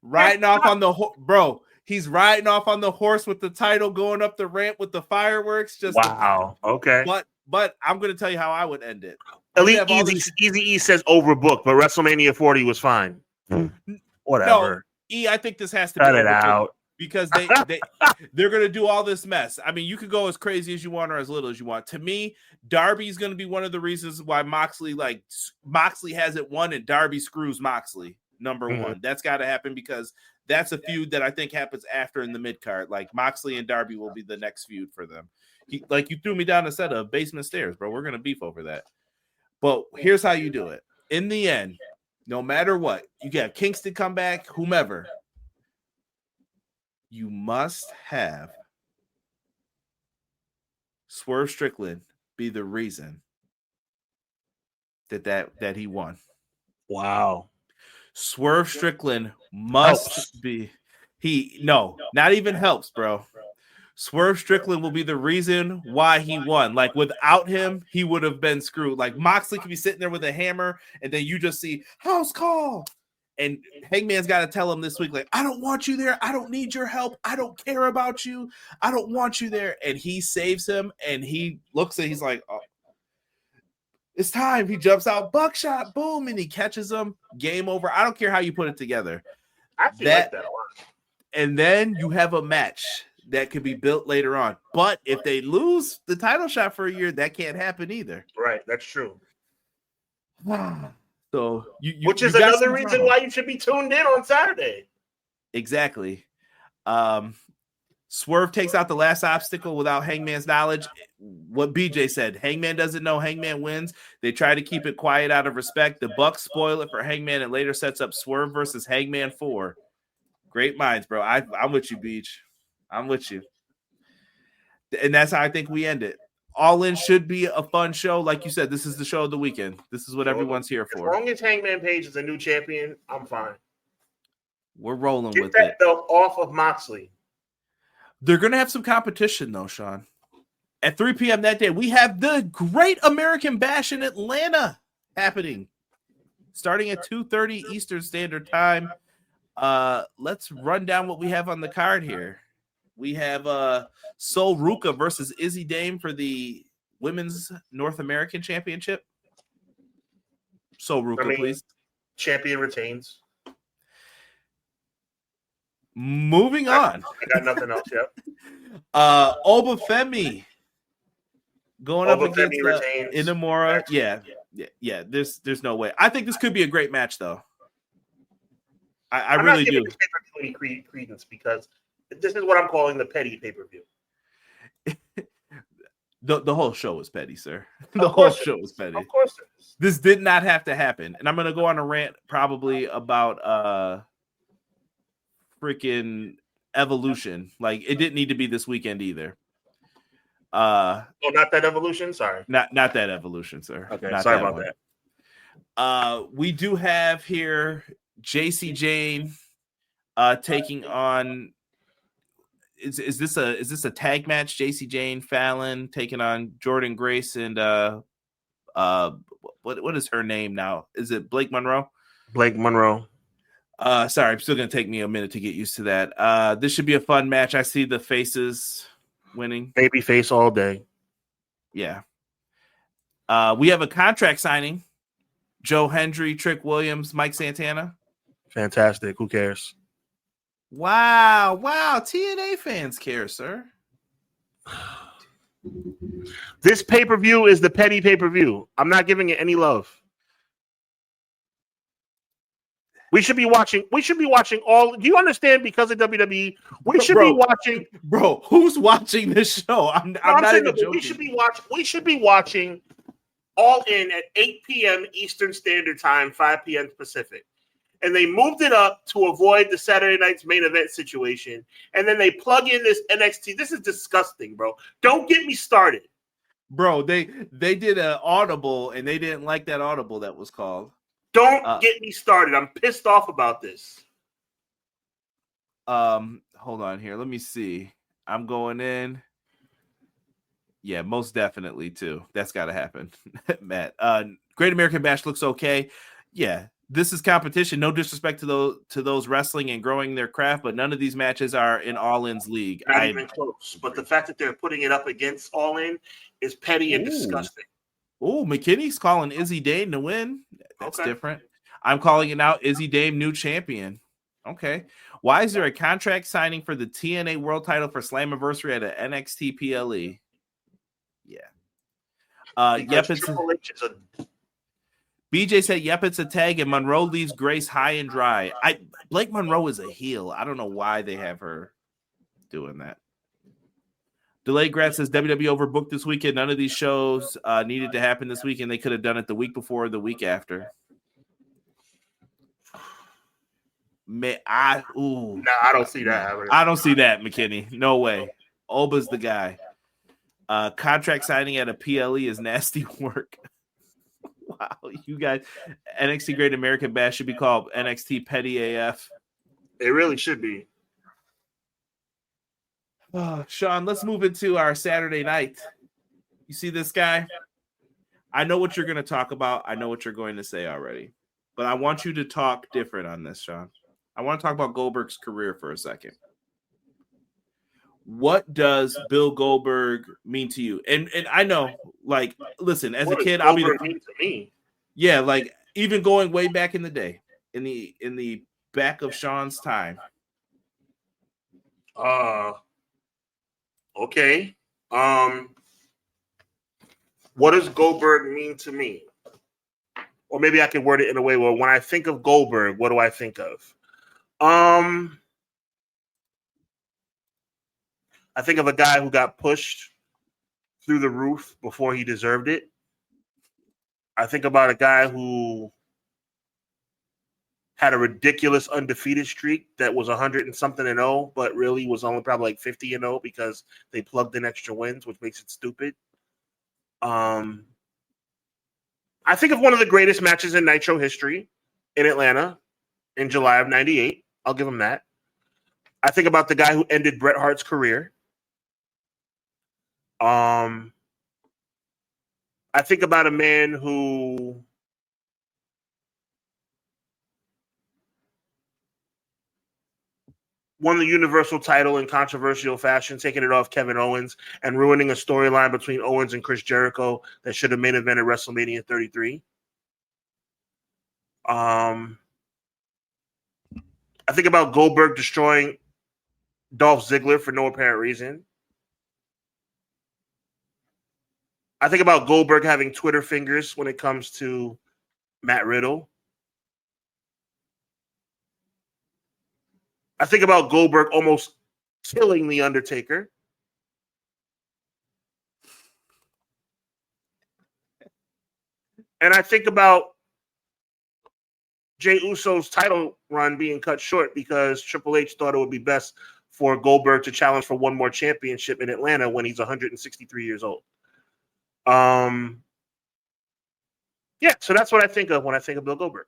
Riding off on the bro. He's riding off on the horse with the title, going up the ramp with the fireworks. Just wow. Okay. But I'm going to tell you how I would end it. Elite Easy E says overbooked, but WrestleMania 40 was fine. Whatever. No, I think this has to cut it out because they're going to do all this mess. I mean, you could go as crazy as you want or as little as you want. To me, Darby's going to be one of the reasons why Moxley hasn't won and Darby screws Moxley. Number one, that's got to happen because that's a feud that I think happens after in the mid card. Like Moxley and Darby will be the next feud for them. You threw me down a set of basement stairs, bro. We're going to beef over that. But here's how you do it. In the end, no matter what, you get Kingston come back, whomever. You must have Swerve Strickland be the reason that he won. Wow. Swerve Strickland must be not even helps, bro. Swerve Strickland will be the reason why he won. Like without him, he would have been screwed. Like Moxley could be sitting there with a hammer, and then you just see house call. And Hangman's got to tell him this week, like, I don't want you there. I don't need your help. I don't care about you. I don't want you there. And he saves him, and he looks at he's like, oh, it's time. He jumps out, buckshot, boom, and he catches him. Game over. I don't care how you put it together. I feel like that a lot. And then you have a match that could be built later on. But if they lose the title shot for a year, that can't happen either. Right, that's true. So which is another reason why you should be tuned in on Saturday. Exactly. Swerve takes out the last obstacle without Hangman's knowledge. What BJ said, Hangman doesn't know, Hangman wins. They try to keep it quiet out of respect. The Bucks spoil it for Hangman and later sets up Swerve versus Hangman 4. Great minds, bro. I'm with you, Beach. I'm with you. And that's how I think we end it. All In should be a fun show. Like you said, this is the show of the weekend. This is what everyone's here for. As long as Hangman Page is a new champion, I'm fine. We're rolling with it. Get that belt off of Moxley. They're going to have some competition, though, Sean. At 3 p.m. that day, we have the Great American Bash in Atlanta happening, starting at 2:30 Eastern Standard Time. Let's run down what we have on the card here. We have Sol Ruka versus Izzy Dame for the Women's North American Championship. Sol Ruka, please. Champion retains. Moving on. I got nothing else yet. Obafemi going up against Inamura. Yeah. There's no way. I think this could be a great match, though. I really do. This pay-per-view any credence because this is what I'm calling the petty pay-per-view. The whole show was petty, sir. The whole show was petty. Of course it is. This did not have to happen. And I'm going to go on a rant probably about freaking Evolution. Like, it didn't need to be this weekend either. Not that Evolution? Sorry. Not that Evolution, sir. Okay, not sorry about that. We do have here JC Jane taking on is this a tag match? JC Jane Fallon taking on Jordan Grace and what is her name now? Is it Blake Monroe? Blake Monroe. Sorry, it's still gonna take me a minute to get used to that. This should be a fun match. I see the faces winning. Baby face all day. Yeah. We have a contract signing. Joe Hendry, Trick Williams, Mike Santana. Fantastic. Who cares? Wow. TNA fans care, sir. This pay-per-view is the petty pay-per-view. I'm not giving it any love. We should be watching all. Do you understand? Because of WWE, we should be watching. Bro, who's watching this show? I'm not even joking. We should be watching All In at 8 p.m. Eastern Standard Time, 5 p.m. Pacific. And they moved it up to avoid the Saturday night's main event situation. And then they plug in this NXT. This is disgusting, bro. Don't get me started. Bro, they did an audible, and they didn't like that audible that was called. Don't get me started. I'm pissed off about this. Hold on here. Let me see. I'm going in. Yeah, most definitely too. That's got to happen, Matt. Great American Bash looks okay. Yeah, this is competition. No disrespect to those wrestling and growing their craft, but none of these matches are in All In's league. Not even close. But the fact that they're putting it up against All In is petty and disgusting. Oh, McKinney's calling Izzy Dame to win. That's different. I'm calling it now. Izzy Dame, new champion. Okay. Why is there a contract signing for the TNA World Title for Slammiversary at an NXT PLE? Yeah. BJ said, "Yep, it's a tag," and Monroe leaves Grace high and dry. Blake Monroe is a heel. I don't know why they have her doing that. Delayed Grad says WWE overbooked this weekend. None of these shows needed to happen this weekend. They could have done it the week before or the week after. I don't see that. I don't see that, McKinney. No way. Oba's the guy. Contract signing at a PLE is nasty work. Wow, you guys. NXT Great American Bash should be called NXT Petty AF. It really should be. Sean, let's move into our Saturday night. You see this guy? I know what you're going to talk about. I know what you're going to say already. But I want you to talk different on this, Sean. I want to talk about Goldberg's career for a second. What does Bill Goldberg mean to you? And I know, like, listen, as a kid, I'll be mean to me. Yeah, like even going way back in the day, in the back of Sean's time. Okay. What does Goldberg mean to me? Or maybe I can word it in a way where when I think of Goldberg, what do I think of? I think of a guy who got pushed through the roof before he deserved it. I think about a guy who had a ridiculous undefeated streak that was 100 and something and 0, but really was only probably like 50 and 0 because they plugged in extra wins, which makes it stupid. I think of one of the greatest matches in Nitro history in Atlanta in July of '98. I'll give him that. I think about the guy who ended Bret Hart's career. I think about a man who won the Universal title in controversial fashion, taking it off Kevin Owens and ruining a storyline between Owens and Chris Jericho that should have main evented WrestleMania 33. I think about Goldberg destroying Dolph Ziggler for no apparent reason. I think about Goldberg having Twitter fingers when it comes to Matt Riddle. I think about Goldberg almost killing The Undertaker. And I think about Jey Uso's title run being cut short because Triple H thought it would be best for Goldberg to challenge for one more championship in Atlanta when he's 163 years old. Yeah, so that's what I think of when I think of Bill Goldberg.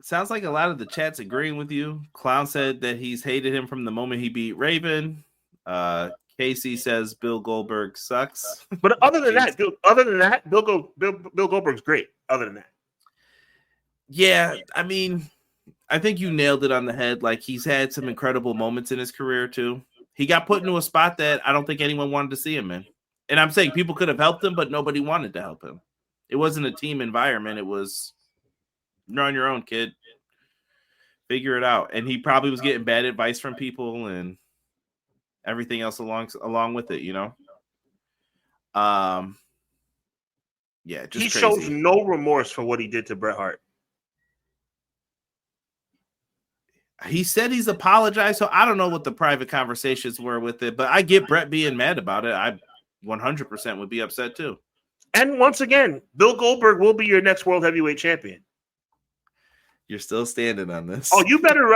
Sounds like a lot of the chat's agreeing with you. Clown said that he's hated him from the moment he beat Raven. Casey says Bill Goldberg sucks. But other than that, Bill Goldberg's great. Other than that, yeah, I mean, I think you nailed it on the head. Like, he's had some incredible moments in his career too. He got put into a spot that I don't think anyone wanted to see him in. And I'm saying people could have helped him, but nobody wanted to help him. It wasn't a team environment. It was, you're on your own, kid. Figure it out. And he probably was getting bad advice from people and everything else along with it, you know? Yeah, just he crazy. shows no remorse for what he did to Bret Hart. He said he's apologized, so I don't know what the private conversations were with it, but I get Bret being mad about it. I 100% would be upset too. And once again, Bill Goldberg will be your next World Heavyweight Champion. You're still standing on this. Oh, you better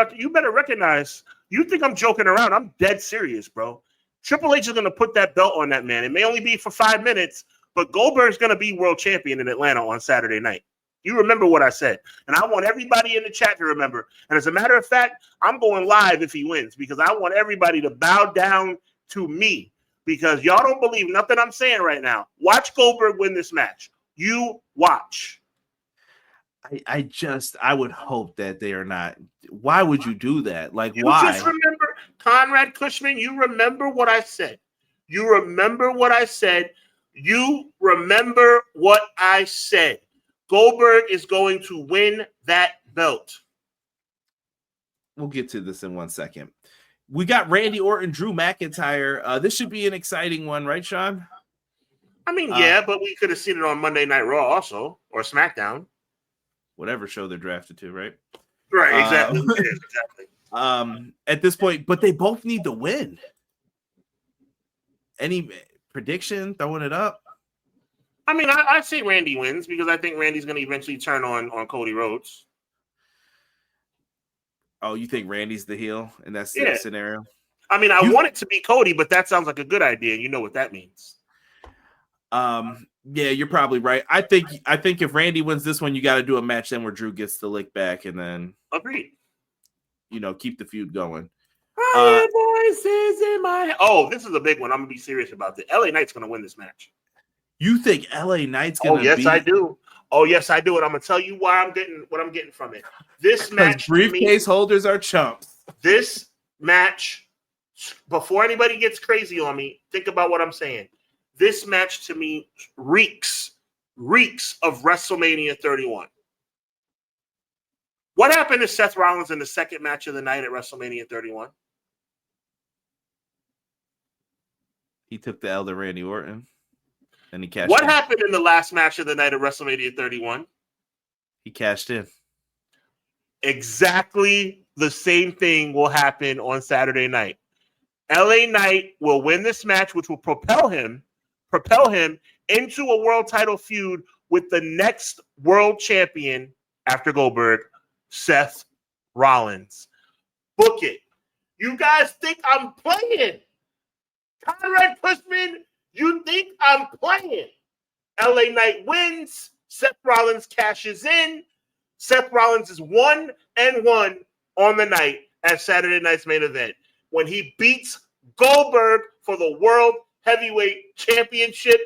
recognize. You think I'm joking around? I'm dead serious, bro. Triple H is going to put that belt on that man. It may only be for 5 minutes, but Goldberg's going to be world champion in Atlanta on Saturday night. You remember what I said. And I want everybody in the chat to remember. And as a matter of fact, I'm going live if he wins because I want everybody to bow down to me because y'all don't believe nothing I'm saying right now. Watch Goldberg win this match. You watch. I would hope that they are not. Why would you do that? Like, you why? Just remember, Conrad Cushman, you remember what I said. You remember what I said. You remember what I said. Goldberg is going to win that belt. We'll get to this in 1 second. We got Randy Orton, Drew McIntyre. This should be an exciting one, right, Sean? I mean, yeah, but we could have seen it on Monday Night Raw also, or SmackDown. Whatever show they're drafted to, right? Right, exactly. Exactly. At this point, but they both need to win. Any prediction? Throwing it up? I mean, I say Randy wins because I think Randy's going to eventually turn on Cody Rhodes. Oh, you think Randy's the heel in that scenario? I mean, I want it to be Cody, but that sounds like a good idea. You know what that means. Yeah, you're probably right. I think if Randy wins this one, you got to do a match then where Drew gets the lick back and then agreed. Keep the feud going. Voices in my head. Oh, this is a big one. I'm gonna be serious about this. LA Knight's gonna win this match. You think LA Knight's gonna? Oh yes, I do. Oh yes, I do. And I'm gonna tell you why what I'm getting from it. This match, briefcase holders are chumps. This match, before anybody gets crazy on me, think about what I'm saying. This match to me reeks of WrestleMania 31. What happened to Seth Rollins in the second match of the night at WrestleMania 31? He took the elder Randy Orton and he cashed What in. happened in the last match of the night at WrestleMania 31? He cashed in. Exactly the same thing will happen on Saturday night. LA Knight will win this match, which will propel him into a world title feud with the next world champion after Goldberg, Seth Rollins. Book it. You guys think I'm playing? Conrad Cushman, you think I'm playing? LA Knight wins. Seth Rollins cashes in. Seth Rollins is 1-1 on the night at Saturday night's main event when he beats Goldberg for the World Heavyweight Championship.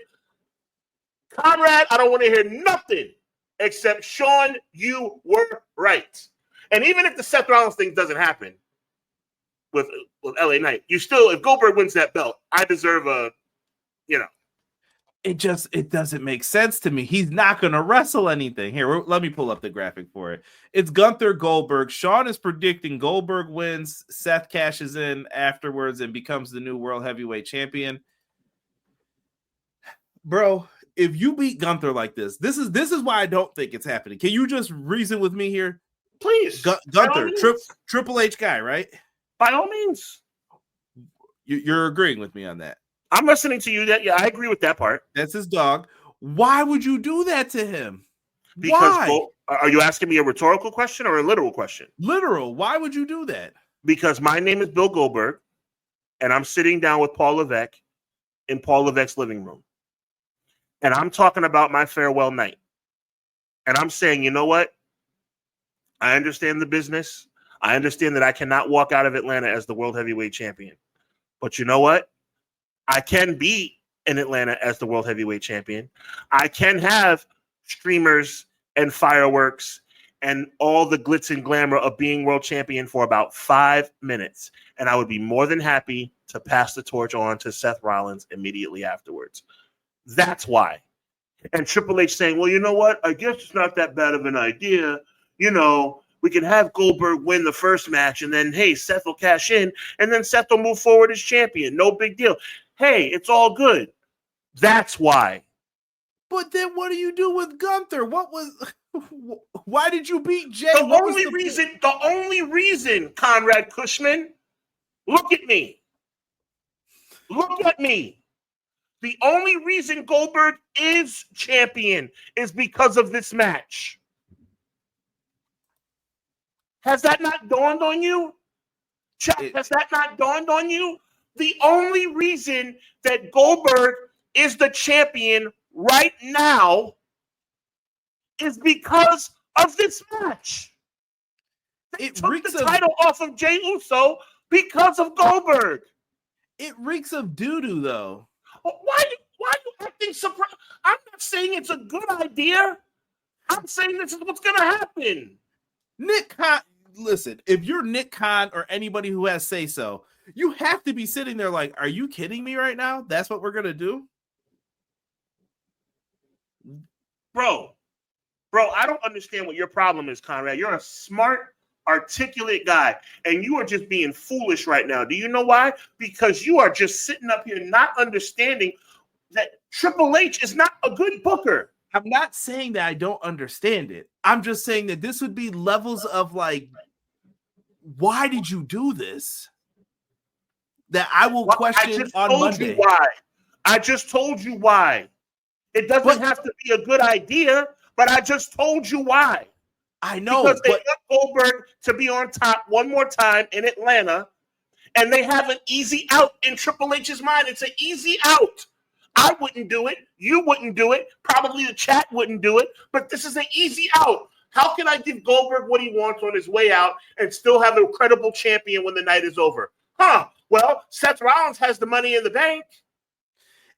Conrad, I don't want to hear nothing except Sean, you were right. And even if the Seth Rollins thing doesn't happen with LA Knight, you still, if Goldberg wins that belt, I deserve a, It doesn't make sense to me. He's not going to wrestle anything. Here, let me pull up the graphic for it. It's Gunther Goldberg. Sean is predicting Goldberg wins. Seth cashes in afterwards and becomes the new World Heavyweight Champion. Bro, if you beat Gunther like this is why I don't think it's happening. Can you just reason with me here? Please. Gunther, Triple H guy, right? By all means. You're agreeing with me on that. I'm listening to you. Yeah, I agree with that part. That's his dog. Why would you do that to him? Because are you asking me a rhetorical question or a literal question? Literal. Why would you do that? Because my name is Bill Goldberg, and I'm sitting down with Paul Levesque in Paul Levesque's living room. And I'm talking about my farewell night. And I'm saying, you know what? I understand the business. I understand that I cannot walk out of Atlanta as the World Heavyweight Champion. But you know what? I can be in Atlanta as the World Heavyweight Champion. I can have streamers and fireworks and all the glitz and glamour of being world champion for about 5 minutes. And I would be more than happy to pass the torch on to Seth Rollins immediately afterwards. That's why. And Triple H saying, well, you know what? I guess it's not that bad of an idea. We can have Goldberg win the first match, and then, hey, Seth will cash in, and then Seth will move forward as champion. No big deal. Hey, it's all good. That's why. But then what do you do with Gunther? Why did you beat Jay? The only reason, Conrad Cushman, look at me. Look at me. The only reason Goldberg is champion is because of this match. Has that not dawned on you? Has that not dawned on you? The only reason that Goldberg is the champion right now is because of this match. They took the title off of Jey Uso because of Goldberg. It reeks of doo-doo, though. Why are you acting surprised? I'm not saying it's a good idea. I'm saying this is what's going to happen. Nick Khan, listen, if you're Nick Khan or anybody who has say-so, you have to be sitting there like, are you kidding me right now? That's what we're going to do? Bro, I don't understand what your problem is, Conrad. You're a smart, articulate guy, and you are just being foolish right now. Do you know why? Because you are just sitting up here not understanding that Triple H is not a good booker. I'm not saying that I don't understand it. I'm just saying that this would be levels of like, why did you do this? That I will question on Monday. I just told you why. It doesn't have to be a good idea, but I just told you why. I know. Because they got Goldberg to be on top one more time in Atlanta, and they have an easy out in Triple H's mind. It's an easy out. I wouldn't do it. You wouldn't do it. Probably the chat wouldn't do it, but this is an easy out. How can I give Goldberg what he wants on his way out and still have a credible champion when the night is over? Well, Seth Rollins has the money in the bank.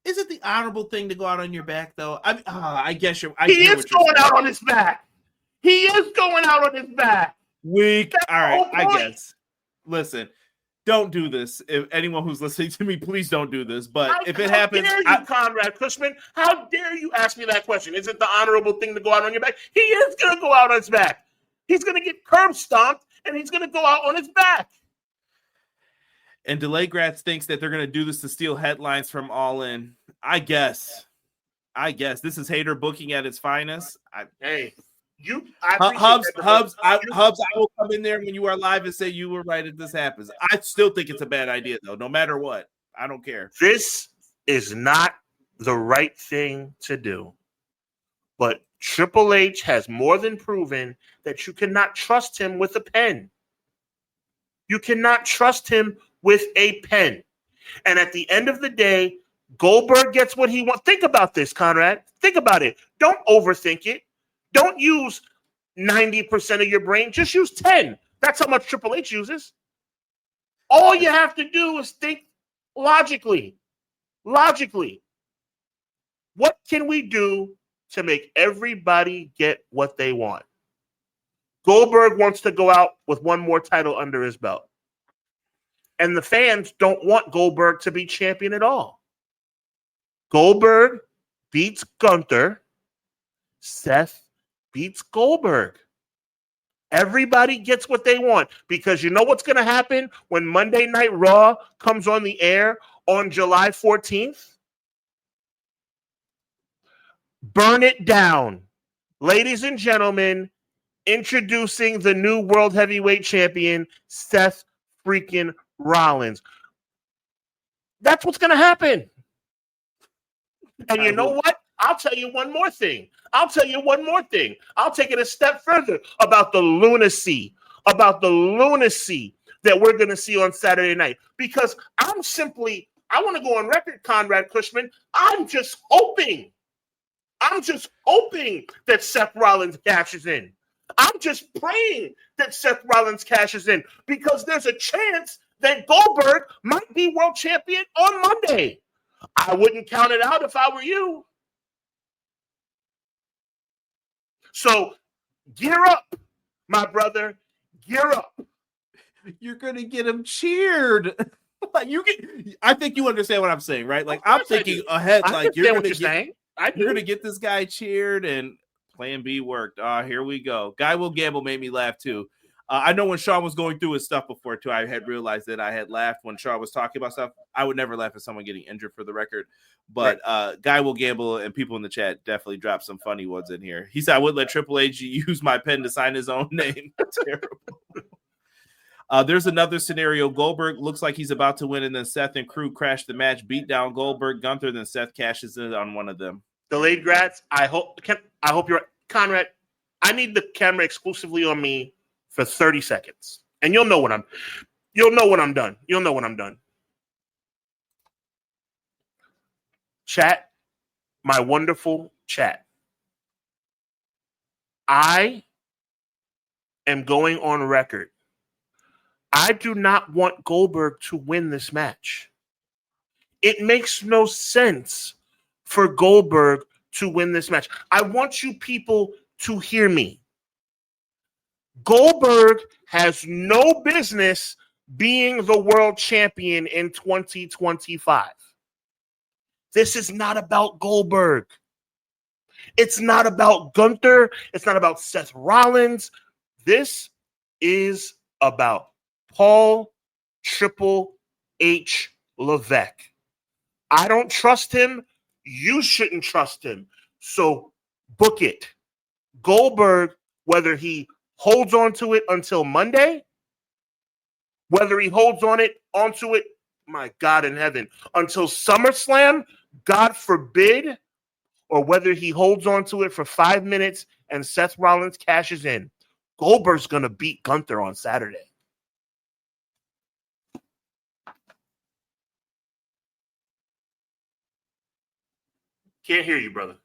Is it the honorable thing to go out on your back, though? I guess you're. He is going out on his back. He is going out on his back. Weak. All right, I guess. Listen, don't do this. If anyone who's listening to me, please don't do this. But if it happens, how dare you, Conrad Cushman? How dare you ask me that question? Is it the honorable thing to go out on your back? He is going to go out on his back. He's going to get curb stomped, and he's going to go out on his back. And Delay Gratz thinks that they're going to do this to steal headlines from All In. I guess this is hater booking at its finest. Hubs, I will come in there when you are live and say you were right if this happens. I still think it's a bad idea, though, no matter what. I don't care. This is not the right thing to do. But Triple H has more than proven that you cannot trust him with a pen. You cannot trust him with a pen. And at the end of the day, Goldberg gets what he wants. Think about this, Conrad. Think about it. Don't overthink it. Don't use 90% of your brain. Just use 10. That's how much Triple H uses. All you have to do is think logically. logically, what can we do to make everybody get what they want? Goldberg wants to go out with one more title under his belt. And the fans don't want Goldberg to be champion at all. Goldberg beats Gunther. Seth beats Goldberg. Everybody gets what they want, because you know what's going to happen when Monday Night Raw comes on the air on July 14th? Burn it down. Ladies and gentlemen, introducing the new World Heavyweight Champion, Seth freaking Rollins. That's what's going to happen. And you know what? I'll tell you one more thing. I'll take it a step further about the lunacy that we're going to see on Saturday night. Because I want to go on record, Conrad Cushman. I'm just hoping that Seth Rollins cashes in. I'm just praying that Seth Rollins cashes in, because there's a chance that Goldberg might be world champion on Monday. I wouldn't count it out if I were you. So gear up, my brother. Gear up. You're gonna get him cheered. I think you understand what I'm saying, right? Like, I'm thinking ahead. Like, you're gonna get this guy cheered, and Plan B worked. Here we go. Guy Will Gamble made me laugh too. I know when Sean was going through his stuff before too, I had realized that I had laughed when Sean was talking about stuff. I would never laugh at someone getting injured, for the record. But Guy Will Gamble and people in the chat definitely dropped some funny ones in here. He said, I would let Triple H use my pen to sign his own name. Terrible. There's another scenario. Goldberg looks like he's about to win, and then Seth and crew crash the match, beat down Goldberg, Gunther, then Seth cashes in on one of them. Delayed grats. I hope you're Conrad. I need the camera exclusively on me for 30 seconds, and you'll know when I'm done. Chat, my wonderful chat. I am going on record. I do not want Goldberg to win this match. It makes no sense for Goldberg to win this match. I want you people to hear me. Goldberg has no business being the world champion in 2025. This is not about Goldberg. It's not about Gunther. It's not about Seth Rollins. This is about Paul Triple H Levesque. I don't trust him. You shouldn't trust him. So book it. Goldberg, whether he holds on to it until Monday, whether he holds onto it, my God in heaven, until SummerSlam, God forbid, or whether he holds on to it for 5 minutes and Seth Rollins cashes in, Goldberg's going to beat Gunther on Saturday. Can't hear you, brother.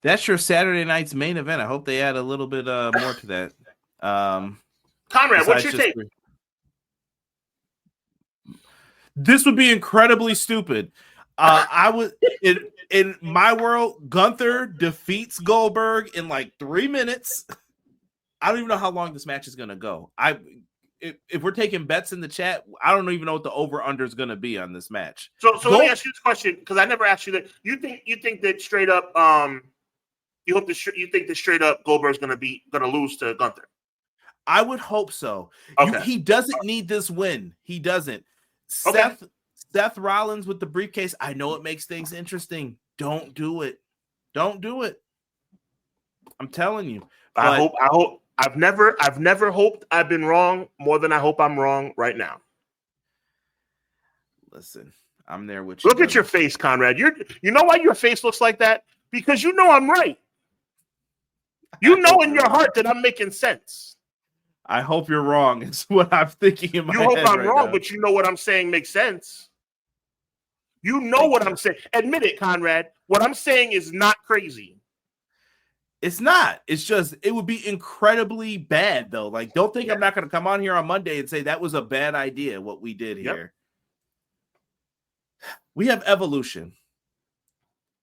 That's your Saturday night's main event. I hope they add a little bit more to that. Conrad, what's your take? This would be incredibly stupid. I would in my world, Gunther defeats Goldberg in like 3 minutes. I don't even know how long this match is going to go. If we're taking bets in the chat, I don't even know what the over-under is going to be on this match. So let me ask you this question, because I never asked you that. You think that straight up you think that straight up Goldberg's going to lose to Gunther? I would hope so. Okay. He doesn't need this win. He doesn't. Okay. Seth Rollins with the briefcase. I know it makes things interesting. Don't do it. Don't do it. I'm telling you. I hope. I've never hoped I've been wrong more than I hope I'm wrong right now. Listen, I'm there with you. Look at your face, Conrad. You know why your face looks like that? Because you know I'm right. You know in your heart that I'm making sense. I hope you're wrong. It's what I'm thinking in my head. You hope I'm right wrong, now. but you know what I'm saying makes sense. You know what I'm saying. Admit it, Conrad. What I'm saying is not crazy. It's not. It's just, it would be incredibly bad, though. Like, don't think I'm not going to come on here on Monday and say that was a bad idea, what we did here. We have Evolution.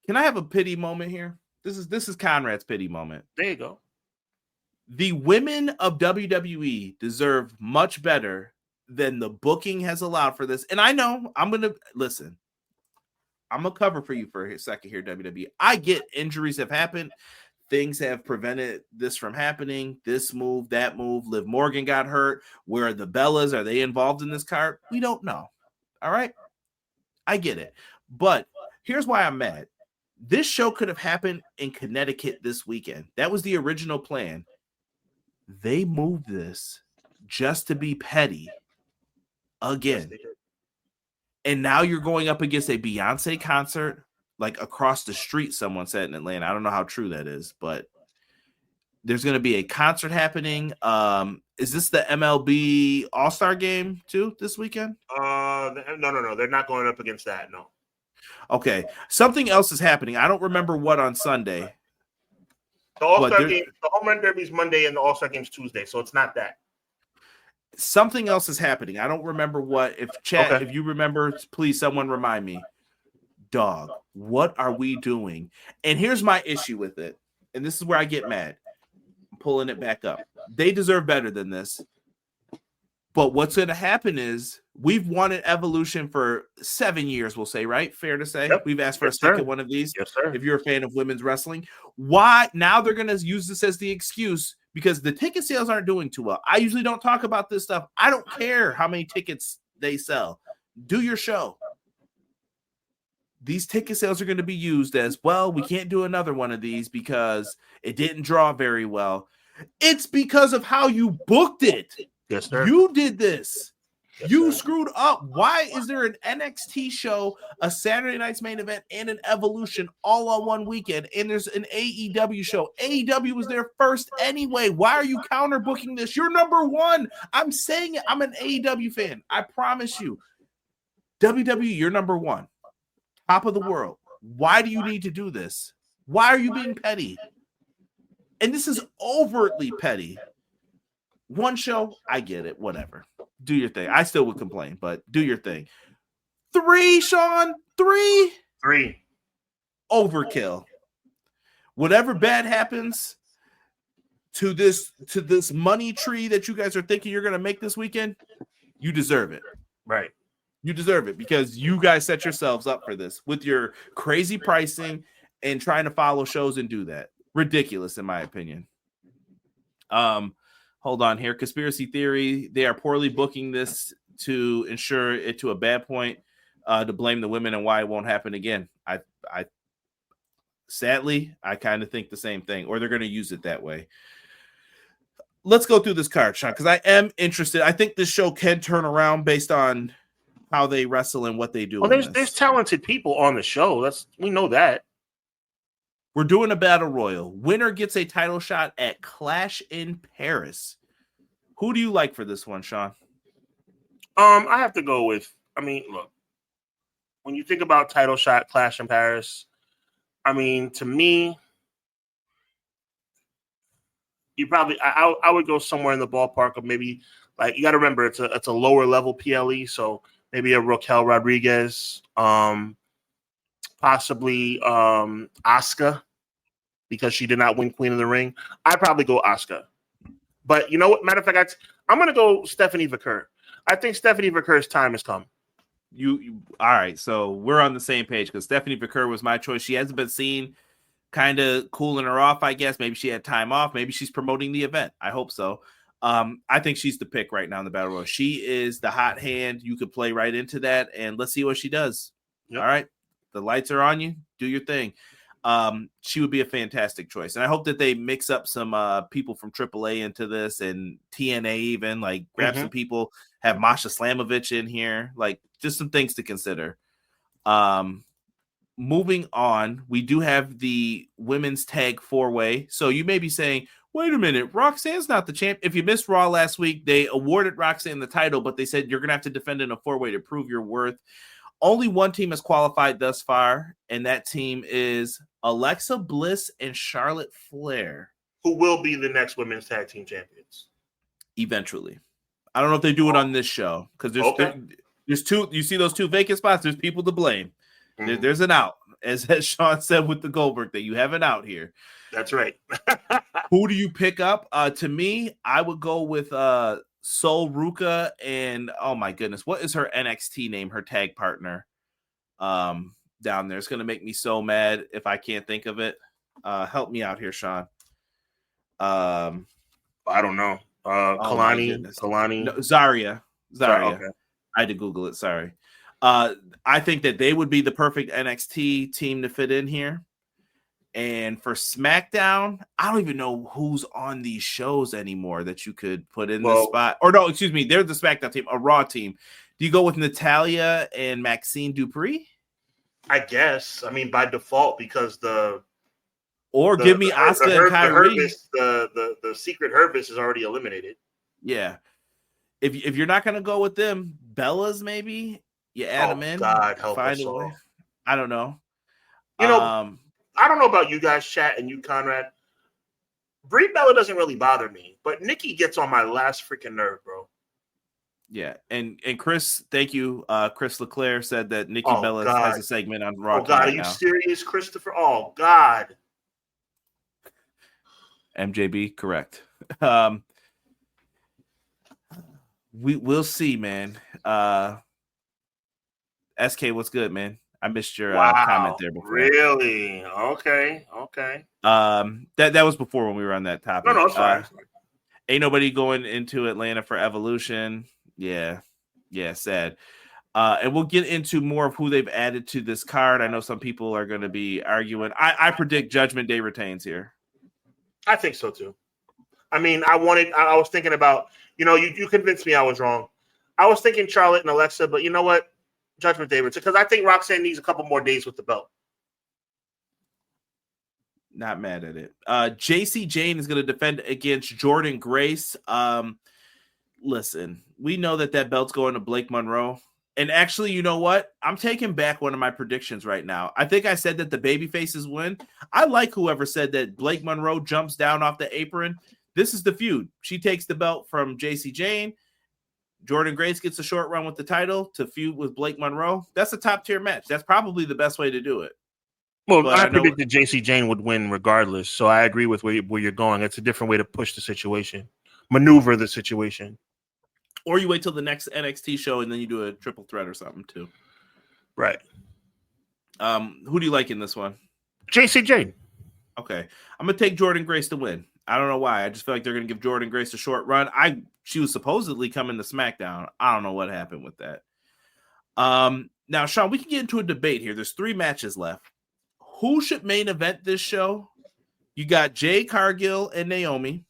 Can I have a pity moment here? This is Conrad's pity moment. There you go. The women of WWE deserve much better than the booking has allowed for this. And I know I'm going to listen. I'm going to cover for you for a second here, WWE. I get injuries have happened. Things have prevented this from happening. This move, that move. Liv Morgan got hurt. Where are the Bellas? Are they involved in this card? We don't know. All right? I get it. But here's why I'm mad. This show could have happened in Connecticut this weekend. That was the original plan. They moved this just to be petty again. And now you're going up against a Beyonce concert like across the street, someone said in Atlanta. I don't know how true that is, but there's going to be a concert happening. Is this the MLB All-Star game too this weekend? No. They're not going up against that, no. Okay. Something else is happening. I don't remember what on Sunday. The All-Star game, the Home Run Derby is Monday and the All-Star game is Tuesday, so it's not that. Something else is happening. I don't remember what. If you remember, please someone remind me. Dog, what are we doing? And here's my issue with it. And this is where I get mad. I'm pulling it back up. They deserve better than this. But what's going to happen is we've wanted Evolution for 7 years, we'll say, right? Fair to say. Yep. We've asked for a second one of these. Yes, sir. If you're a fan of women's wrestling. Why? Now they're going to use this as the excuse because the ticket sales aren't doing too well. I usually don't talk about this stuff. I don't care how many tickets they sell. Do your show. These ticket sales are going to be used as, well, we can't do another one of these because it didn't draw very well. It's because of how you booked it. Yes, sir. You did this. Yes, you sir. Screwed up. Why is there an NXT show, a Saturday night's main event, and an Evolution all on one weekend? And there's an AEW show. AEW was there first anyway. Why are you counter booking this? You're number one. I'm saying it. I'm an AEW fan. I promise you. WWE, you're number one. Top of the world. Why do you need to do this? Why are you being petty? And this is overtly petty. One show, I get it. Whatever. Do your thing. I still would complain, but do your thing. 3, Sean. 3. Overkill. Whatever bad happens to this money tree that you guys are thinking you're going to make this weekend, you deserve it. Right. You deserve it because you guys set yourselves up for this with your crazy pricing and trying to follow shows and do that. Ridiculous, in my opinion. Hold on here. Conspiracy theory. They are poorly booking this to ensure it to a bad point, to blame the women and why it won't happen again. I sadly, I kind of think the same thing, or they're going to use it that way. Let's go through this card, Sean, because I am interested. I think this show can turn around based on how they wrestle and what they do. Well, there's talented people on the show. We know that. We're doing a battle royal. Winner gets a title shot at Clash in Paris. Who do you like for this one, Sean? I have to go with. Look, when you think about title shot Clash in Paris, to me, you probably I would go somewhere in the ballpark of maybe like you got to remember it's a lower level PLE, so maybe a Raquel Rodriguez, possibly Asuka, because she did not win Queen of the Ring. I'd probably go Asuka. But you know what? Matter of fact, I'm going to go Stephanie Vaquer. I think Stephanie Vaquer's time has come. You all right? So we're on the same page because Stephanie Vaquer was my choice. She hasn't been seen, kind of cooling her off, I guess. Maybe she had time off. Maybe she's promoting the event. I hope so. I think she's the pick right now in the Battle Royal. She is the hot hand. You could play right into that, and let's see what she does. Yep. All right. The lights are on you. Do your thing. She would be a fantastic choice. And I hope that they mix up some people from AAA into this and TNA even, like grab some people, have Masha Slamovich in here, like just some things to consider. Moving on, we do have the women's tag 4-way. So you may be saying, wait a minute, Roxanne's not the champ. If you missed Raw last week, they awarded Roxanne the title, but they said you're going to have to defend in a 4-way to prove your worth. Only one team has qualified thus far, and that team is Alexa Bliss and Charlotte Flair, who will be the next women's tag team champions eventually. I don't know if they do it on this show because There's two. You see those two vacant spots? There's people to blame. Mhm. There's an out, as Sean said with the Goldberg thing. You have an out here. That's right. Who do you pick up? To me, I would go with Sol Ruka and oh my goodness, what is her NXT name? Her tag partner down there. It's gonna make me so mad if I can't think of it. Help me out here, Sean. I don't know. Kalani. No, Zarya. Sorry, okay. I had to Google it. Sorry. I think that they would be the perfect NXT team to fit in here. And for SmackDown, I don't even know who's on these shows anymore that you could put in this spot. Or no, excuse me, they're the SmackDown team, a Raw team. Do you go with Natalya and Maxine Dupree? I guess. I mean, by default, because give me Asuka and Kyrie. The secret Hervis is already eliminated. Yeah. If you're not going to go with them, Bella's maybe you add them in. God help us all. I don't know. You know, I don't know about you guys, chat, and you, Conrad. Brie Bella doesn't really bother me, but Nikki gets on my last freaking nerve, bro. Yeah, and Chris, thank you. Chris Leclerc said that Nikki Bella has a segment on Raw. Oh God, are you serious, Christopher? Oh God. MJB, correct. We'll see, man. SK, what's good, man? I missed your comment there before. Really? Okay. That was before when we were on that topic. No, it's fine. Ain't nobody going into Atlanta for Evolution. Yeah, sad. And we'll get into more of who they've added to this card. I know some people are going to be arguing. I predict Judgment Day retains here. I think so too. I mean, I was thinking about, you convinced me I was wrong. I was thinking Charlotte and Alexa, but you know what? Judgment Day retains, because I think Roxanne needs a couple more days with the belt. Not mad at it. JC Jane is going to defend against Jordan Grace. Listen, we know that belt's going to Blake Monroe. And actually, you know what? I'm taking back one of my predictions right now. I think I said that the babyfaces win. I like whoever said that Blake Monroe jumps down off the apron. This is the feud. She takes the belt from JC Jane. Jordan Grace gets a short run with the title to feud with Blake Monroe. That's a top-tier match. That's probably the best way to do it. Well, I predicted JC Jane would win regardless, so I agree with where you're going. It's a different way to push the situation, maneuver the situation. Or you wait till the next NXT show and then you do a triple threat or something too. Right. Who do you like in this one? JC Jane. Okay. I'm going to take Jordan Grace to win. I don't know why. I just feel like they're going to give Jordan Grace a short run. She was supposedly coming to SmackDown. I don't know what happened with that. Now, Sean, we can get into a debate here. There's 3 matches left. Who should main event this show? You got Jade Cargill and Naomi,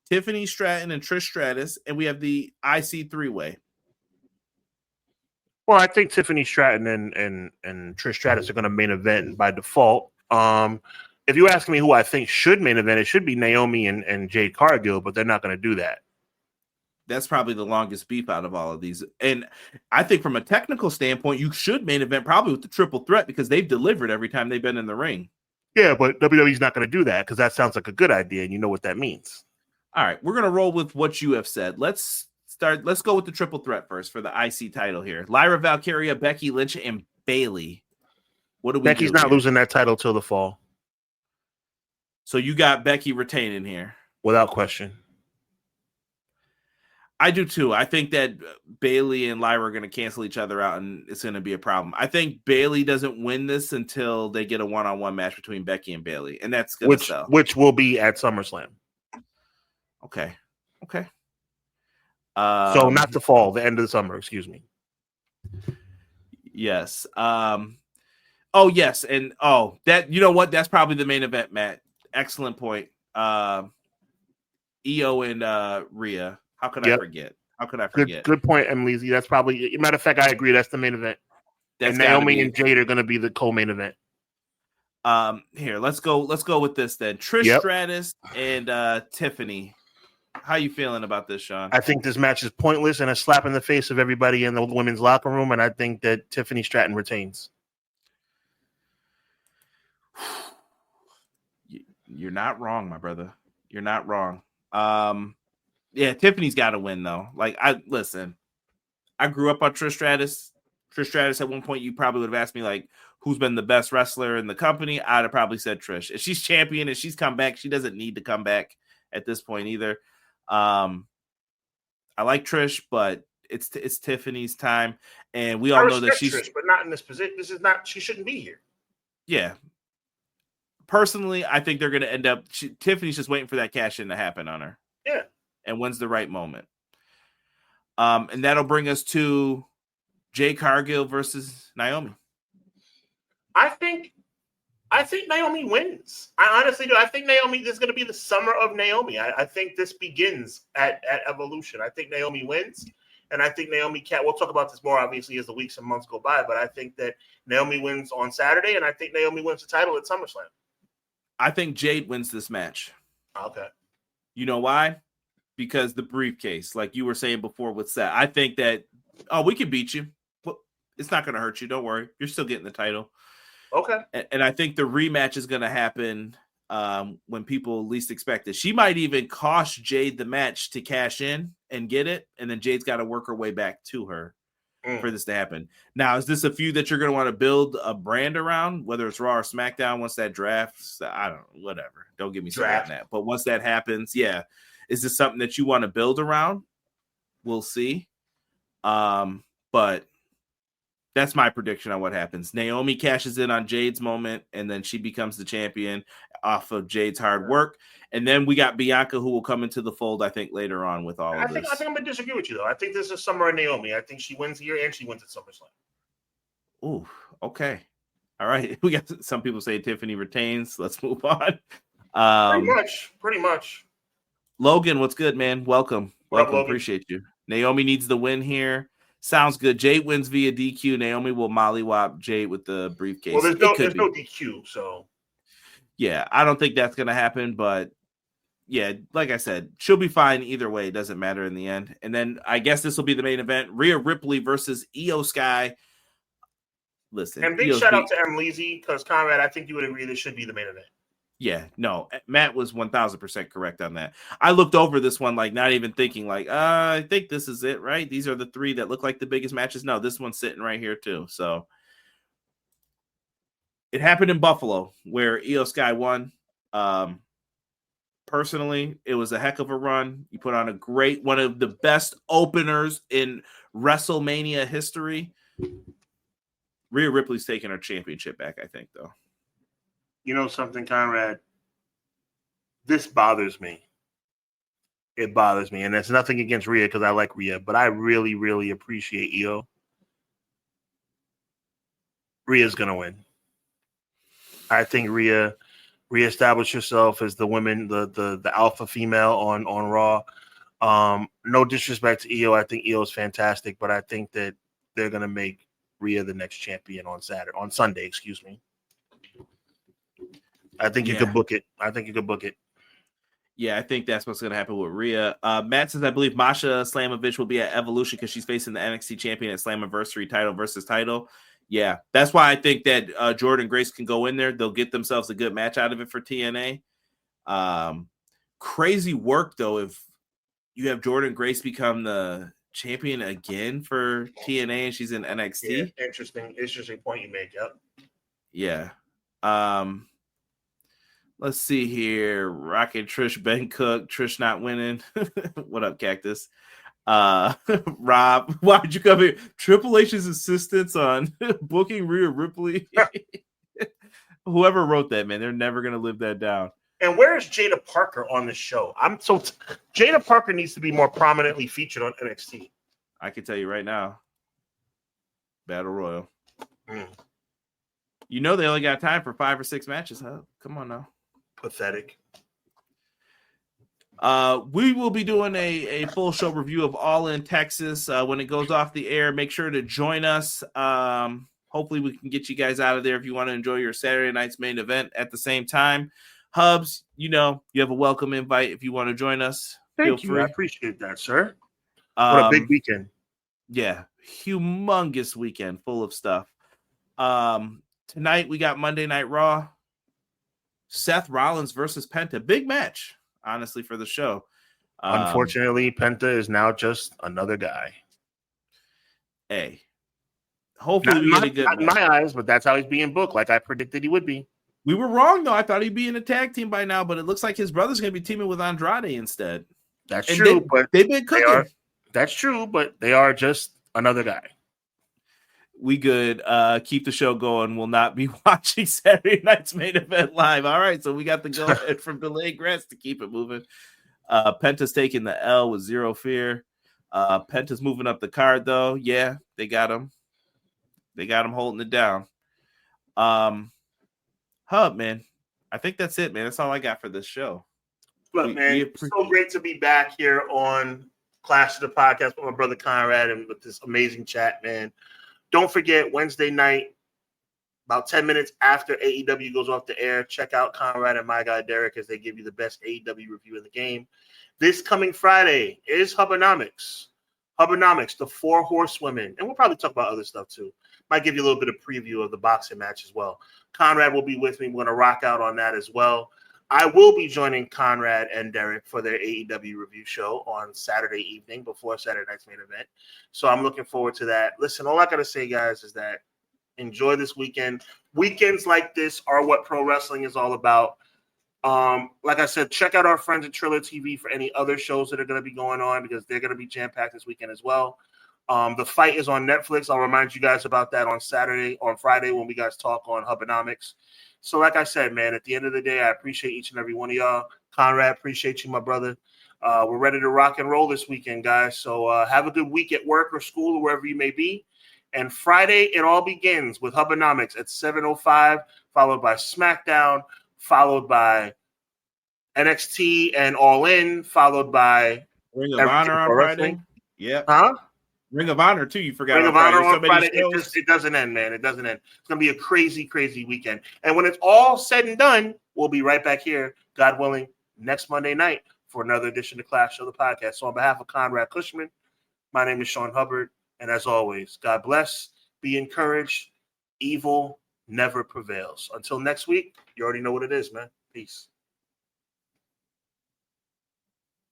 Tiffany Stratton and Trish Stratus, and we have the IC 3-way. Well, I think Tiffany Stratton and Trish Stratus are going to main event by default. If you ask me who I think should main event, it should be Naomi and Jade Cargill, but they're not going to do that. That's probably the longest beef out of all of these. And I think from a technical standpoint, you should main event probably with the triple threat because they've delivered every time they've been in the ring. Yeah, but WWE's not going to do that because that sounds like a good idea, and you know what that means. All right, we're going to roll with what you have said. Let's go with the triple threat first for the IC title here. Lyra Valkyria, Becky Lynch, and Bayley. What do we Becky's not losing that title till the fall. So you got Becky retaining here. Without question. I do too. I think that Bayley and Lyra are going to cancel each other out, and it's going to be a problem. I think Bayley doesn't win this until they get a one-on-one match between Becky and Bayley, and that's going to sell. Which will be at SummerSlam. Okay. So not the fall, the end of the summer. Excuse me. Yes. Yes, and that you know what? That's probably the main event, Matt. Excellent point. Io and Rhea. How could I forget? Good point, Emily. That's probably. Matter of fact, I agree. That's the main event. And Naomi and Jade are going to be the co-main event. Here, let's go with this then. Trish Stratus and Tiffany. How you feeling about this, Sean? I think this match is pointless and a slap in the face of everybody in the women's locker room, and I think that Tiffany Stratton retains. You're not wrong, my brother. You're not wrong. Yeah, Tiffany's got to win though. Like, listen. I grew up on Trish Stratus. Trish Stratus, at one point, you probably would have asked me, like, who's been the best wrestler in the company? I'd have probably said Trish. If she's champion and she's come back, she doesn't need to come back at this point either. I like Trish, but it's Tiffany's time. And we all know that she's Trish, but not in this position. This is not, she shouldn't be here. Yeah. Personally, I think they're going to end up, Tiffany's just waiting for that cash in to happen on her. Yeah. And when's the right moment? And that'll bring us to Jade Cargill versus Naomi. I think Naomi wins. I honestly do. I think Naomi, this is going to be the summer of Naomi. I think this begins at Evolution. I think Naomi wins. And I think Naomi we'll talk about this more, obviously, as the weeks and months go by. But I think that Naomi wins on Saturday. And I think Naomi wins the title at SummerSlam. I think Jade wins this match. Okay. You know why? Because the briefcase, like you were saying before with Seth. I think that, we can beat you. Well, it's not going to hurt you. Don't worry. You're still getting the title. Okay. And I think the rematch is going to happen when people least expect it. She might even cost Jade the match to cash in and get it, and then Jade's got to work her way back to her for this to happen. Now, is this a feud that you're going to want to build a brand around, whether it's Raw or SmackDown once that drafts? I don't know, whatever. Don't get me started on that. But once that happens, yeah. Is this something that you want to build around? We'll see. But that's my prediction on what happens. Naomi cashes in on Jade's moment, and then she becomes the champion off of Jade's hard work. And then we got Bianca, who will come into the fold, I think, later on with all of this. I think I'm going to disagree with you, though. I think this is summer of Naomi. I think she wins here and she wins at SummerSlam. Ooh, okay. All right. We got some people say Tiffany retains. Let's move on. Pretty much. Logan, what's good, man? Welcome. Appreciate you. Naomi needs the win here. Sounds good. Jade wins via DQ. Naomi will mollywop Jade with the briefcase. Well, there's no DQ, so. Yeah, I don't think that's going to happen, but yeah, like I said, she'll be fine either way. It doesn't matter in the end. And then I guess this will be the main event. Rhea Ripley versus Io Sky. Listen. And big shout out to M. Leezy, because Conrad, I think you would agree this should be the main event. Yeah, no, Matt was 1,000% correct on that. I looked over this one, like, not even thinking, like, I think this is it, right? These are the three that look like the biggest matches. No, this one's sitting right here, too. So it happened in Buffalo where Io Sky won. Personally, it was a heck of a run. You put on one of the best openers in WrestleMania history. Rhea Ripley's taking her championship back, I think, though. You know something, Conrad? This bothers me. It bothers me. And it's nothing against Rhea because I like Rhea, but I really, really appreciate Io. Rhea's going to win. I think Rhea reestablished herself as the women, the alpha female on Raw. No disrespect to Io. I think Io is fantastic, but I think that they're going to make Rhea the next champion on Sunday, excuse me. I think you could book it. Yeah, I think that's what's going to happen with Rhea. Matt says, I believe Masha Slamovich will be at Evolution because she's facing the NXT champion at Slammiversary title versus title. Yeah, that's why I think that Jordan Grace can go in there. They'll get themselves a good match out of it for TNA. Crazy work, though, if you have Jordan Grace become the champion again for TNA and she's in NXT. Yeah, interesting point you make. Yep. Yeah. Let's see here. Rocket Trish, Ben Cook, Trish not winning. What up, Cactus? Rob, why'd you come here? Triple H's assistance on booking Rhea Ripley. Whoever wrote that, man, they're never gonna live that down. And where is Jada Parker on the show? Jada Parker needs to be more prominently featured on NXT. I can tell you right now. Battle Royal. You know they only got time for 5 or 6 matches, huh? Come on now. Pathetic. We will be doing a full show review of All In Texas when it goes off the air. Make sure to join us. Hopefully we can get you guys out of there if you want to enjoy your Saturday night's main event at the same time. Hubs, you have a welcome invite if you want to join us. Thank you. I appreciate that, sir. What a big weekend. Yeah, humongous weekend full of stuff. Tonight we got Monday Night Raw. Seth Rollins versus Penta. Big match, honestly, for the show. Unfortunately, Penta is now just another guy. hey, hopefully we get a good not in match. my eyes, but that's how he's being booked, like I predicted he would be. We were wrong, though. I thought he'd be in a tag team by now, but it looks like his brother's going to be teaming with Andrade instead. That's true, but they've been cooking. That's true, but they are just another guy. We good. Keep the show going. We'll not be watching Saturday night's main event live. All right, so we got the go ahead from Delayed Grass to keep it moving. Penta's taking the L with zero fear. Penta's moving up the card, though. Yeah, they got him. They got him holding it down. Hub, man. I think that's it, man. That's all I got for this show. Look, man, it's so great to be back here on Clash of the Podcast with my brother Conrad and with this amazing chat, man. Don't forget, Wednesday night, about 10 minutes after AEW goes off the air, check out Conrad and my guy Derek as they give you the best AEW review in the game. This coming Friday is Hubbernomics. Hubbernomics, the 4 horsewomen. And we'll probably talk about other stuff too. Might give you a little bit of preview of the boxing match as well. Conrad will be with me. We're going to rock out on that as well. I will be joining Conrad and Derek for their AEW review show on Saturday evening before Saturday night's main event. So I'm looking forward to that. Listen, all I got to say, guys, is that enjoy this weekend. Weekends like this are what pro wrestling is all about. Like I said, check out our friends at Triller TV for any other shows that are going to be going on because they're going to be jam-packed this weekend as well. The fight is on Netflix. I'll remind you guys about that on Friday when we guys talk on Hubbernomics. So like I said, man, at the end of the day, I appreciate each and every one of y'all. Conrad, appreciate you, my brother. We're ready to rock and roll this weekend, guys. So have a good week at work or school or wherever you may be. And Friday, it all begins with Hubbernomics at 7:05, followed by SmackDown, followed by NXT and All In, followed by Ring of Honor on Friday. Yeah. Huh? Ring of Honor, too. You forgot. Ring of Honor on Friday. It doesn't end, man. It doesn't end. It's going to be a crazy, crazy weekend. And when it's all said and done, we'll be right back here, God willing, next Monday night for another edition of Clash of the Podcast. So on behalf of Conrad Cushman, my name is Sean Hubbard. And as always, God bless, be encouraged, evil never prevails. Until next week, you already know what it is, man. Peace.